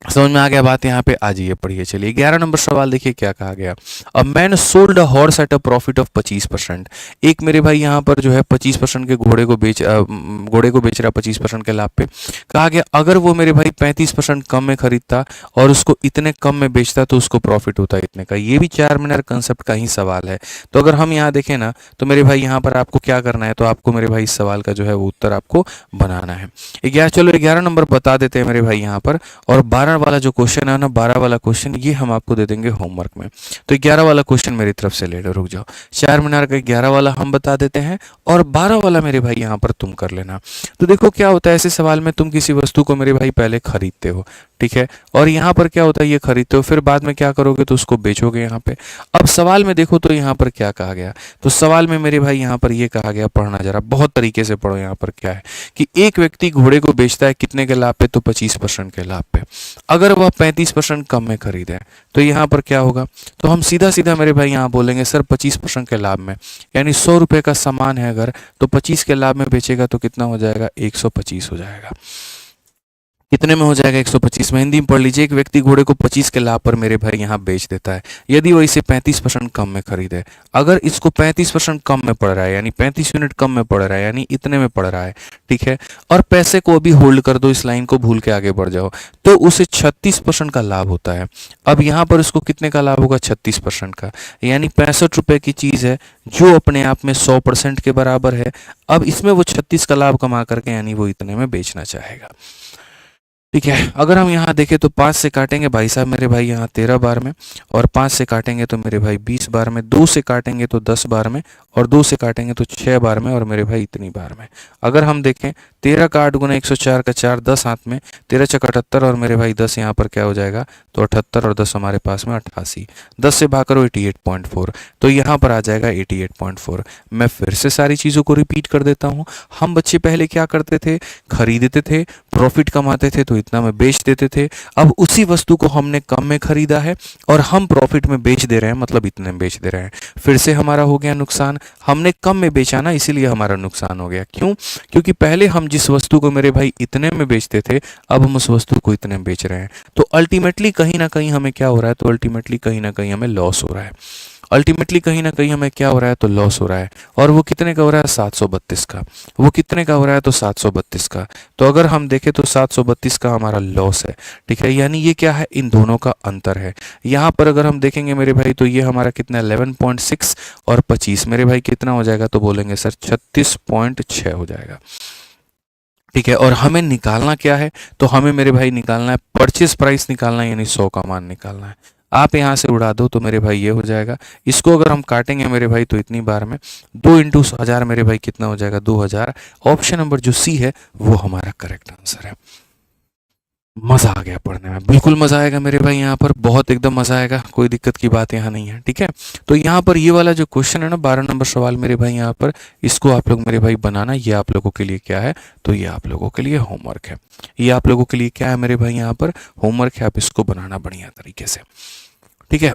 समझ में आ गया बात यहाँ पे? आ जाइए पढ़िए। चलिए 11 नंबर सवाल देखिए क्या कहा गया। A man sold a horse eight a profit of 25%। एक मेरे भाई यहाँ पर जो है 25% के घोड़े को बेच रहा 25% के लाभ पे। कहा गया अगर वो मेरे भाई 35% कम में खरीदता और उसको इतने कम में बेचता तो उसको प्रॉफिट होता इतने का। ये भी चार मीनार कंसेप्ट का ही सवाल है। तो अगर हम यहाँ देखें ना तो मेरे भाई यहाँ पर आपको क्या करना है, तो आपको मेरे भाई इस सवाल का जो है वो उत्तर आपको बनाना है। 11, चलो 11 नंबर बता देते हैं मेरे भाई यहाँ पर। और 12 वाला जो क्वेश्चन है ना, 12 वाला क्वेश्चन ये हम आपको दे देंगे होमवर्क में। तो 11 वाला क्वेश्चन मेरी तरफ से ले लो, रुक जाओ। चार मीनार का 11 वाला हम बता देते हैं और 12 वाला मेरे भाई यहाँ पर तुम कर लेना। तो देखो क्या होता है ऐसे सवाल में, तुम किसी वस्तु को मेरे भाई पहले खरीदते हो, ठीक है, और यहाँ पर क्या होता है ये खरीदते हो, फिर बाद में क्या करोगे तो उसको बेचोगे यहाँ पे। अब सवाल में देखो तो यहाँ पर क्या कहा गया, तो सवाल में मेरे भाई यहाँ पर ये कहा गया, पढ़ना जरा बहुत तरीके से पढ़ो। यहाँ पर क्या है कि एक व्यक्ति घोड़े को बेचता है कितने के लाभ पे, तो 25% के लाभ पे। अगर वह 35% कम में खरीदे तो यहाँ पर क्या होगा, तो हम सीधा सीधा मेरे भाई यहाँ बोलेंगे सर 25% के लाभ में, यानी 100 रुपए का सामान है अगर, तो 25 के लाभ में बेचेगा तो कितना हो जाएगा, 125 हो जाएगा। कितने में हो जाएगा, 125 में। हिंदी में पढ़ लीजिए, एक व्यक्ति घोड़े को 25 के लाभ पर मेरे भाई यहाँ बेच देता है, यदि वो इसे 35% कम में खरीदे। अगर इसको 35% कम में पड़ रहा है, यानी 35 यूनिट कम में पड़ रहा है, यानी इतने में पड़ रहा है, ठीक है, और पैसे को अभी होल्ड कर दो, इस लाइन को भूल के आगे बढ़ जाओ, तो उसे 36% का लाभ होता है। अब यहाँ पर उसको कितने का लाभ होगा, 36% का, यानी 65 रुपए की चीज है जो अपने आप में 100% के बराबर है। अब इसमें वो 36 का लाभ कमा करके यानी वो इतने में बेचना चाहेगा, ठीक है। अगर हम यहाँ देखें तो 5 से काटेंगे भाई साहब मेरे भाई यहाँ 13 बार में, और 5 से काटेंगे तो मेरे भाई 20 बार में, 2 से काटेंगे तो 10 बार में, और 2 से काटेंगे तो 6 बार में, और मेरे भाई इतनी बार में। अगर हम देखें 13 का 8 गुना 104 का 4, 10 हाथ में, 13 चक 78, और मेरे भाई 10 यहाँ पर क्या हो जाएगा, तो 78, और 10 हमारे पास में 88, 10 से भाग करो 88.4, तो यहाँ पर आ जाएगा 88.4। मैं फिर से सारी चीज़ों को रिपीट कर देता हूँ। हम बच्चे पहले क्या करते थे, खरीदते थे, प्रॉफिट कमाते थे तो इतना में बेच देते थे। अब उसी वस्तु को हमने कम में खरीदा है और हम प्रॉफिट में बेच दे रहे हैं, मतलब इतने में बेच दे रहे हैं। फिर से हमारा हो गया नुकसान, हमने कम में बेचा ना, इसीलिए हमारा नुकसान हो गया। क्यों? क्योंकि पहले हम जिस वस्तु को मेरे भाई इतने में बेचते थे, अब हम उस वस्तु को इतने में बेच रहे हैं। तो अल्टीमेटली कहीं ना कहीं हमें क्या हो रहा है, तो अल्टीमेटली कहीं ना कहीं हमें लॉस हो रहा है। अल्टीमेटली कहीं ना कहीं हमें क्या हो रहा है, तो लॉस हो रहा है। और वो कितने का हो रहा है, 732 का। वो कितने का हो रहा है, तो 732 का। तो अगर हम देखें तो 732 का हमारा लॉस है, ठीक है, यानी ये क्या है, इन दोनों का अंतर है। यहाँ पर अगर हम देखेंगे मेरे भाई तो ये हमारा कितना 11.6 और 25 मेरे भाई कितना हो जाएगा, तो बोलेंगे सर 36.6 हो जाएगा, ठीक है। और हमें निकालना क्या है, तो हमें मेरे भाई निकालना है परचेज प्राइस निकालना है, यानी 100 का मान निकालना है। आप यहाँ से उड़ा दो तो मेरे भाई ये हो जाएगा। इसको अगर हम काटेंगे मेरे भाई तो इतनी बार में 2 इंटू 1000 मेरे भाई कितना हो जाएगा, 2000। ऑप्शन नंबर जो सी है वो हमारा करेक्ट आंसर है। मजा आ गया पढ़ने में, बिल्कुल मजा आएगा मेरे भाई, यहाँ पर बहुत एकदम मजा आएगा, कोई दिक्कत की बात यहाँ नहीं है, ठीक है। तो यहाँ पर ये वाला जो क्वेश्चन है ना, 12 नंबर सवाल मेरे भाई यहाँ पर, इसको आप लोग मेरे भाई बनाना। ये आप लोगों के लिए क्या है, तो ये आप लोगों के लिए होमवर्क है। ये आप लोगों के लिए क्या है मेरे भाई, यहाँ पर होमवर्क है, आप इसको बनाना बढ़िया तरीके से, ठीक है।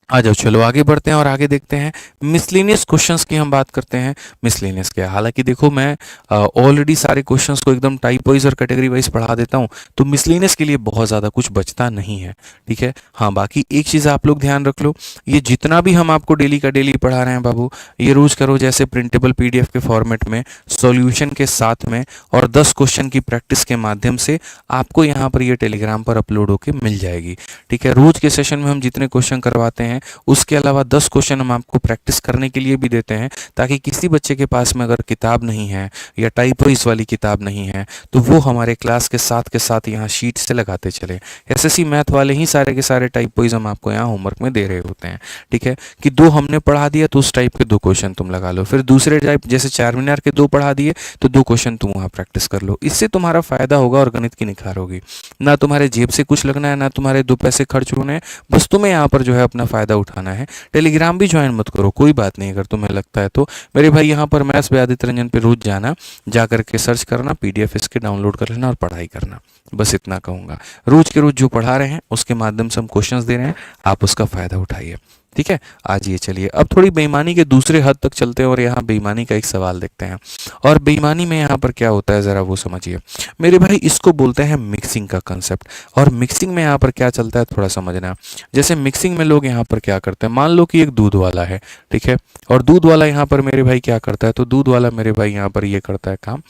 आ जाओ, चलो आगे बढ़ते हैं और आगे देखते हैं मिसलेनियस क्वेश्चंस की हम बात करते हैं। मिसलेनियस क्या, हालांकि देखो मैं ऑलरेडी सारे क्वेश्चंस को एकदम टाइप वाइज और कैटेगरी वाइज पढ़ा देता हूं, तो मिसलेनियस के लिए बहुत ज़्यादा कुछ बचता नहीं है, ठीक है। हाँ, बाकी एक चीज़ आप लोग ध्यान रख लो, ये जितना भी हम आपको डेली का डेली पढ़ा रहे हैं बाबू, ये रोज करो जैसे प्रिंटेबल PDF के फॉर्मेट में, सॉल्यूशन के साथ में, और 10 क्वेश्चन की प्रैक्टिस के माध्यम से आपको यहाँ पर ये टेलीग्राम पर अपलोड होकर मिल जाएगी, ठीक है। रोज के सेशन में हम जितने क्वेश्चन करवाते हैं उसके अलावा 10 क्वेश्चन हम आपको प्रैक्टिस करने के लिए भी देते हैं, ताकि किसी बच्चे के पास में अगर किताब नहीं है या टाइप वाइज वाली किताब नहीं है तो वो हमारे क्लास के साथ यहाँ शीट से लगाते चले। SSC मैथ वाले ही सारे के सारे टाइप वाइज हम आपको यहाँ होमवर्क में दे रहे होते हैं, ठीक है, कि 2 हमने पढ़ा दिया तो उस टाइप के 2 क्वेश्चन तुम लगा लो, फिर दूसरे टाइप जैसे चार मीनार के 2 पढ़ा दिए तो 2 क्वेश्चन तुम वहाँ प्रैक्टिस कर लो। इससे तुम्हारा फायदा होगा और गणित की निखार होगी, ना तुम्हारे जेब से कुछ लगना है, ना तुम्हारे 2 पैसे खर्च होने हैं, बस तुम्हें यहाँ पर जो है अपना फायदा उठाना है। टेलीग्राम भी ज्वाइन मत करो, कोई बात नहीं, अगर तुम्हें लगता है तो मेरे भाई यहाँ पर मैथ्स बाय आदित्य रंजन पे रोज जाना, जा करके सर्च करना, PDF इसके डाउनलोड कर लेना और पढ़ाई करना, बस इतना कहूँगा। रोज के रोज जो पढ़ा रहे हैं उसके माध्यम से हम क्वेश्चंस दे रहे हैं, आप उसका फायदा उठाइए, ठीक है। आज ये चलिए अब थोड़ी बेईमानी के दूसरे हद तक चलते हैं और यहाँ बेईमानी का एक सवाल देखते हैं। और बेईमानी में यहाँ पर क्या होता है ज़रा वो समझिए मेरे भाई, इसको बोलते हैं मिक्सिंग का कंसेप्ट। और मिक्सिंग में यहाँ पर क्या चलता है थोड़ा समझना। जैसे मिक्सिंग में लोग यहाँ पर क्या करते हैं, मान लो कि एक दूध वाला है, ठीक है, और दूध वाला यहाँ पर मेरे भाई क्या करता है, तो दूध वाला मेरे भाई यहाँ पर ये करता है काम,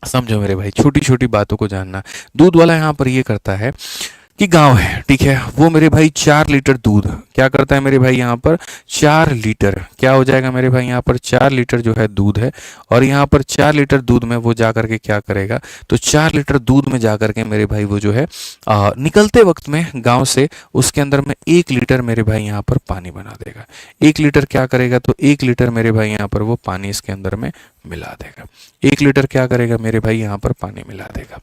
समझो मेरे भाई, छोटी छोटी बातों को जानना। दूध वाला यहाँ पर ये करता है कि गांव है, ठीक है, वो मेरे भाई 4 लीटर दूध क्या करता है मेरे भाई यहाँ पर, 4 लीटर क्या हो जाएगा मेरे भाई यहाँ पर, 4 लीटर जो है दूध है। और यहाँ पर 4 लीटर दूध में वो जा करके क्या करेगा, तो 4 लीटर दूध में जा करके मेरे भाई वो जो है निकलते वक्त में गांव से उसके अंदर में 1 लीटर मेरे भाई यहाँ पर पानी बना देगा। 1 लीटर क्या करेगा, तो 1 लीटर मेरे भाई यहाँ पर वो पानी इसके अंदर में मिला देगा। 1 लीटर क्या करेगा मेरे भाई यहाँ पर पानी मिला देगा।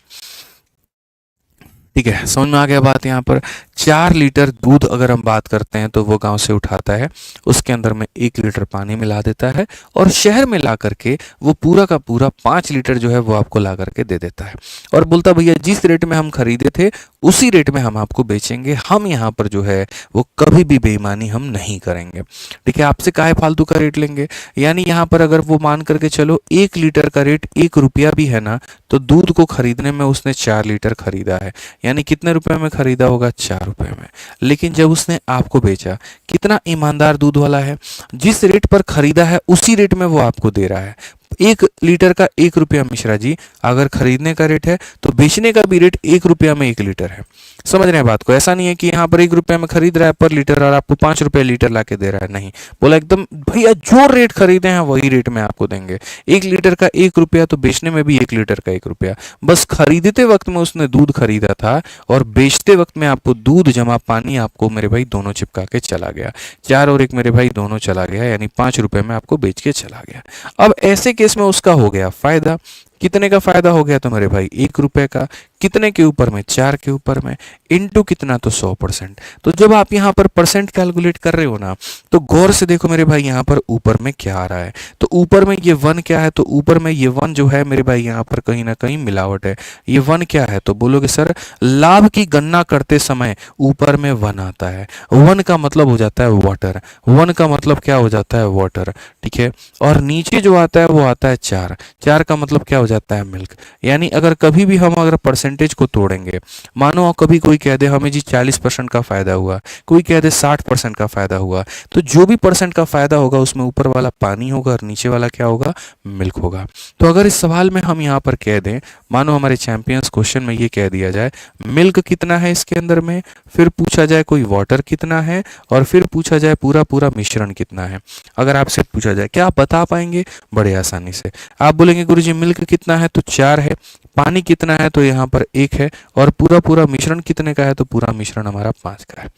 ठीक है, समझ में आ गया बात। यहाँ पर 4 लीटर दूध अगर हम बात करते हैं तो वो गांव से उठाता है, उसके अंदर में 1 लीटर पानी मिला देता है और शहर में ला करके वो पूरा का पूरा 5 लीटर जो है वो आपको ला करके दे देता है और बोलता भैया जिस रेट में हम खरीदे थे उसी रेट में हम आपको बेचेंगे। हम यहाँ पर जो है वो कभी भी बेईमानी हम नहीं करेंगे। ठीक है, आपसे काहे फालतू का रेट लेंगे। यानी यहाँ पर अगर वो मान करके चलो 1 लीटर का रेट 1 रुपया भी है ना, तो दूध को खरीदने में उसने 4 लीटर खरीदा है, यानी कितने रुपए में खरीदा होगा, 4 रुपए में। लेकिन जब उसने आपको बेचा, कितना ईमानदार दूध वाला है, जिस रेट पर खरीदा है उसी रेट में वो आपको दे रहा है। 1 लीटर का 1 रुपया मिश्रा जी अगर खरीदने का रेट है तो बेचने का भी रेट 1 रुपया में 1 लीटर है। समझ रहे हैं बात को। ऐसा नहीं है कि यहाँ पर 1 रुपया में खरीद रहा है पर लीटर और आपको 5 रुपए लीटर ला के दे रहा है, नहीं, बोला एकदम भैया जो रेट खरीदे हैं वही रेट में आपको देंगे। 1 लीटर का 1 रुपया तो बेचने में भी 1 लीटर का 1 रुपया। बस खरीदते वक्त में उसने दूध खरीदा था और बेचते वक्त में आपको दूध जमा पानी आपको मेरे भाई दोनों चिपका के चला गया। 4 और 1 मेरे भाई दोनों चला गया, यानी 5 रुपए में आपको बेच के चला गया। अब ऐसे केस में उसका हो गया फायदा। कितने का फायदा हो गया, तो मेरे भाई 1 रुपए का। कितने के ऊपर में, 4 के ऊपर में, इनटू कितना, तो 100%। तो जब आप यहाँ पर परसेंट कैलकुलेट कर रहे हो ना, तो गौर से देखो मेरे भाई यहाँ पर ऊपर में क्या आ रहा है। तो ऊपर में ये 1 क्या है, तो ऊपर में ये 1 जो है मेरे भाई यहाँ पर कहीं ना कहीं मिलावट है। ये 1 क्या है, तो बोलोगे सर लाभ की गणना करते समय ऊपर में 1 आता है। 1 का मतलब हो जाता है वाटर, 1 का मतलब क्या हो जाता है, वाटर। ठीक है, और नीचे जो आता है वो आता है 4, 4 का मतलब क्या हो जाता है, मिल्क। यानी अगर कभी भी हम अगर परसेंटेज को तोड़ेंगे, मानो कभी कोई कह दे हमें जी 40% का फायदा हुआ, कोई कह दे 60% का फायदा हुआ, तो जो भी परसेंट का फायदा होगा उसमें ऊपर वाला पानी होगा और नीचे वाला क्या होगा, मिल्क होगा। तो अगर इस सवाल में हम यहाँ पर कह दें, मानो हमारे चैंपियंस क्वेश्चन में ये कह दिया जाए मिल्क कितना है इसके अंदर में, फिर पूछा जाए कोई वाटर कितना है, और फिर पूछा जाए पूरा पूरा मिश्रण कितना है। अगर आपसे पूछा जाए क्या आप बता पाएंगे, बड़े आसानी से आप बोलेंगे गुरुजी मिल्क कितना है, तो 4 है, पानी कितना है, तो यहाँ पर 1 है, और पूरा पूरा मिश्रण कितने का है, तो पूरा मिश्रण हमारा 5 का है।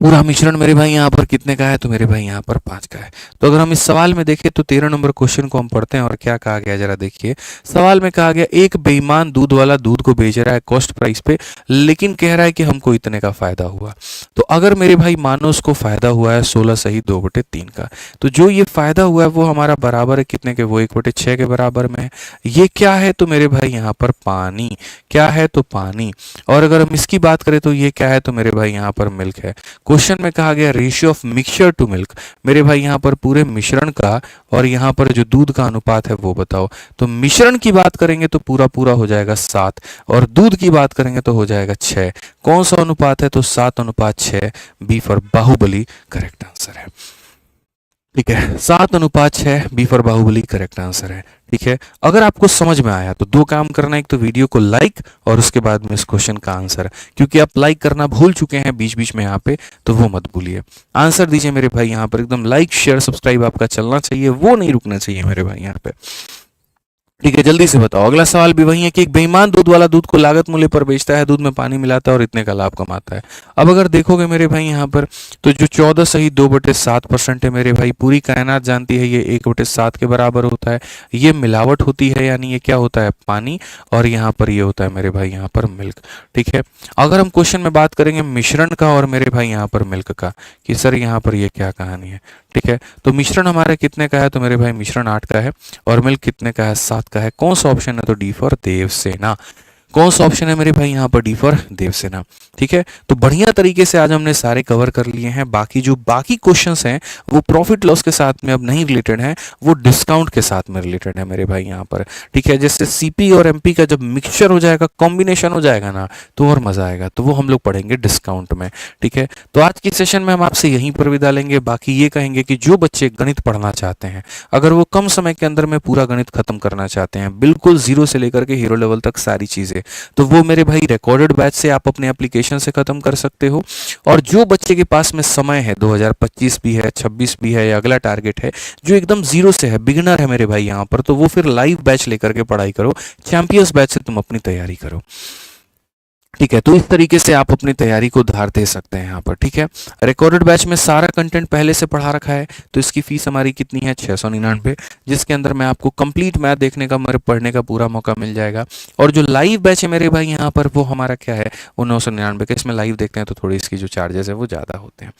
पूरा मिश्रण मेरे भाई यहाँ पर कितने का है, तो मेरे भाई यहाँ पर 5 का है। तो अगर हम इस सवाल में देखें तो 13 नंबर क्वेश्चन को हम पढ़ते हैं और क्या कहा गया जरा देखिए। सवाल में कहा गया एक बेईमान दूध वाला दूध को बेच रहा है कॉस्ट प्राइस पे, लेकिन कह रहा है कि हमको इतने का फायदा हुआ। तो अगर मेरे भाई मानो उसको फायदा हुआ है 16 सही 2/3 का, तो जो ये फायदा हुआ है वो हमारा बराबर है कितने के, वो 1/6 के बराबर में है। ये क्या है, तो मेरे भाई यहाँ पर पानी। क्या है, तो पानी। और अगर हम इसकी बात करें तो ये क्या है, तो मेरे भाई यहाँ पर मिल्क है। क्वेश्चन में कहा गया ratio of mixture to milk, मेरे भाई यहाँ पर पूरे मिश्रण का और यहाँ पर जो दूध का अनुपात है वो बताओ। तो मिश्रण की बात करेंगे तो पूरा पूरा हो जाएगा 7, और दूध की बात करेंगे तो हो जाएगा 6। कौन सा अनुपात है, तो 7:6। B for Baahubali correct answer है। ठीक है, 7:6 B for Baahubali correct answer है। ठीक है, अगर आपको समझ में आया तो 2 काम करना, एक तो वीडियो को लाइक और उसके बाद में इस क्वेश्चन का आंसर, क्योंकि आप लाइक करना भूल चुके हैं बीच बीच में यहाँ पे, तो वो मत भूलिए। आंसर दीजिए मेरे भाई यहाँ पर, एकदम लाइक शेयर सब्सक्राइब आपका चलना चाहिए, वो नहीं रुकना चाहिए मेरे भाई यहाँ पे। ठीक है, जल्दी से बताओ। अगला सवाल भी वही है कि एक बेईमान दूध वाला दूध को लागत मूल्य पर बेचता है, दूध में पानी मिलाता है और इतने का लाभ कमाता है। अब अगर देखोगे मेरे भाई यहाँ पर, तो जो 14 सही 2/7% है मेरे भाई, पूरी कायनात जानती है ये 1/7 के बराबर होता है। ये मिलावट होती है, यानी ये क्या होता है, पानी, और यहाँ पर ये होता है मेरे भाई यहाँ पर मिल्क। ठीक है, अगर हम क्वेश्चन में बात करेंगे मिश्रण का और मेरे भाई यहाँ पर मिल्क का, कि सर यहाँ पर ये क्या कहानी है। ठीक है, तो मिश्रण हमारे कितने का है, तो मेरे भाई मिश्रण 8 का है, और मिल्क कितने का है, 7 का है। कौन सा ऑप्शन है, तो डी फॉर देवसेना। कौन सा ऑप्शन है मेरे भाई यहाँ पर? D for Devsena. ठीक है, तो बढ़िया तरीके से आज हमने सारे कवर कर लिए हैं। बाकी जो बाकी क्वेश्चंस हैं वो प्रॉफिट लॉस के साथ में अब नहीं रिलेटेड हैं, वो डिस्काउंट के साथ में रिलेटेड है मेरे भाई यहाँ पर। ठीक है, जैसे सीपी और एमपी का जब मिक्सचर हो जाएगा, कॉम्बिनेशन हो जाएगा ना, तो और मजा आएगा, तो वो हम लोग पढ़ेंगे डिस्काउंट में। ठीक है, तो आज की सेशन में हम आपसे यहीं पर विदा लेंगे। बाकी ये कहेंगे कि जो बच्चे गणित पढ़ना चाहते हैं, अगर वो कम समय के अंदर में पूरा गणित खत्म करना चाहते हैं, बिल्कुल जीरो से लेकर के हीरो लेवल तक सारी चीजें, तो वो मेरे भाई रिकॉर्डेड बैच से आप अपने एप्लीकेशन से खत्म कर सकते हो। और जो बच्चे के पास में समय है, 2025 भी है, 26 भी है, या अगला टारगेट है जो एकदम जीरो से है, बिगिनर है मेरे भाई यहाँ पर, तो वो फिर लाइव बैच लेकर के पढ़ाई करो, चैंपियंस बैच से तुम अपनी तैयारी करो। ठीक है, तो इस तरीके से आप अपनी तैयारी को धार दे सकते हैं यहाँ पर। ठीक है, रिकॉर्डेड बैच में सारा कंटेंट पहले से पढ़ा रखा है, तो इसकी फीस हमारी कितनी है? 699, जिसके अंदर मैं आपको कंप्लीट मैथ देखने का, मेरे पढ़ने का पूरा मौका मिल जाएगा। और जो लाइव बैच है मेरे भाई यहाँ पर, वो हमारा क्या है? वो 999 का। इसमें लाइव देखते हैं तो थोड़ी इसकी जो चार्जेस है वो ज़्यादा होते हैं।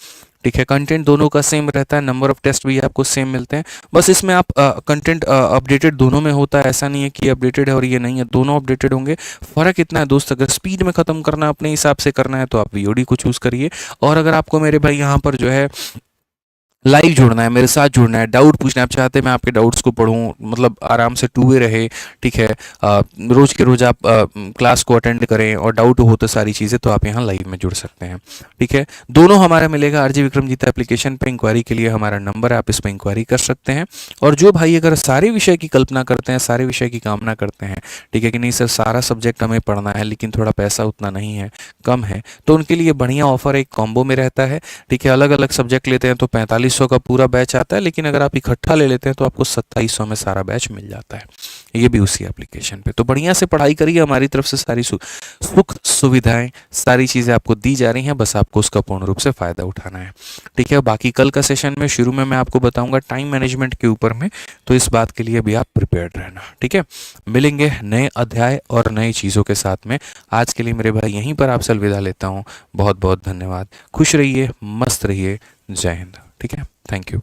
ठीक है, कंटेंट दोनों का सेम रहता है, नंबर ऑफ टेस्ट भी आपको सेम मिलते हैं, बस इसमें आप कंटेंट अपडेटेड दोनों में होता है। ऐसा नहीं है कि अपडेटेड है और ये नहीं है, दोनों अपडेटेड होंगे। फर्क इतना है दोस्त, अगर स्पीड में खत्म करना है, अपने हिसाब से करना है, तो आप वीओडी को चूज करिए। और अगर आपको मेरे भाई यहाँ पर जो है लाइव जुड़ना है, मेरे साथ जुड़ना है, डाउट पूछना है, आप चाहते हैं मैं आपके डाउट्स को पढ़ूं, मतलब आराम से टू वे रहे। ठीक है, रोज के रोज आप क्लास को अटेंड करें और डाउट हो तो सारी चीज़ें, तो आप यहाँ लाइव में जुड़ सकते हैं। ठीक है, दोनों हमारा मिलेगा आरजे विक्रमजीत एप्लीकेशन पे। इंक्वायरी के लिए हमारा नंबर है, आप इस पर इंक्वायरी कर सकते हैं। और जो भाई अगर सारे विषय की कल्पना करते हैं, सारे विषय की कामना करते हैं, ठीक है कि नहीं सर सारा सब्जेक्ट हमें पढ़ना है लेकिन थोड़ा पैसा उतना नहीं है, कम है, तो उनके लिए बढ़िया ऑफर एक कॉम्बो में रहता है। ठीक है, अलग अलग सब्जेक्ट लेते हैं तो 4500 का पूरा बैच आता है, लेकिन अगर आप इकट्ठा ले लेते हैं तो आपको 2700 में सारा बैच मिल जाता है, ये भी उसी एप्लीकेशन पे। तो बढ़िया से पढ़ाई करिए, हमारी तरफ से सारी सुख सुविधाएं, सारी चीज़ें आपको दी जा रही हैं, बस आपको उसका पूर्ण रूप से फ़ायदा उठाना है। ठीक है, बाकी कल का सेशन में शुरू में मैं आपको बताऊंगा टाइम मैनेजमेंट के ऊपर में, तो इस बात के लिए भी आप प्रिपेयर्ड रहना। ठीक है, मिलेंगे नए अध्याय और नई चीज़ों के साथ में। आज के लिए मेरे भाई यहीं पर आपसे अलविदा लेता हूँ। बहुत बहुत धन्यवाद, खुश रहिए, मस्त रहिए, जय हिंद। ठीक है, थैंक यू।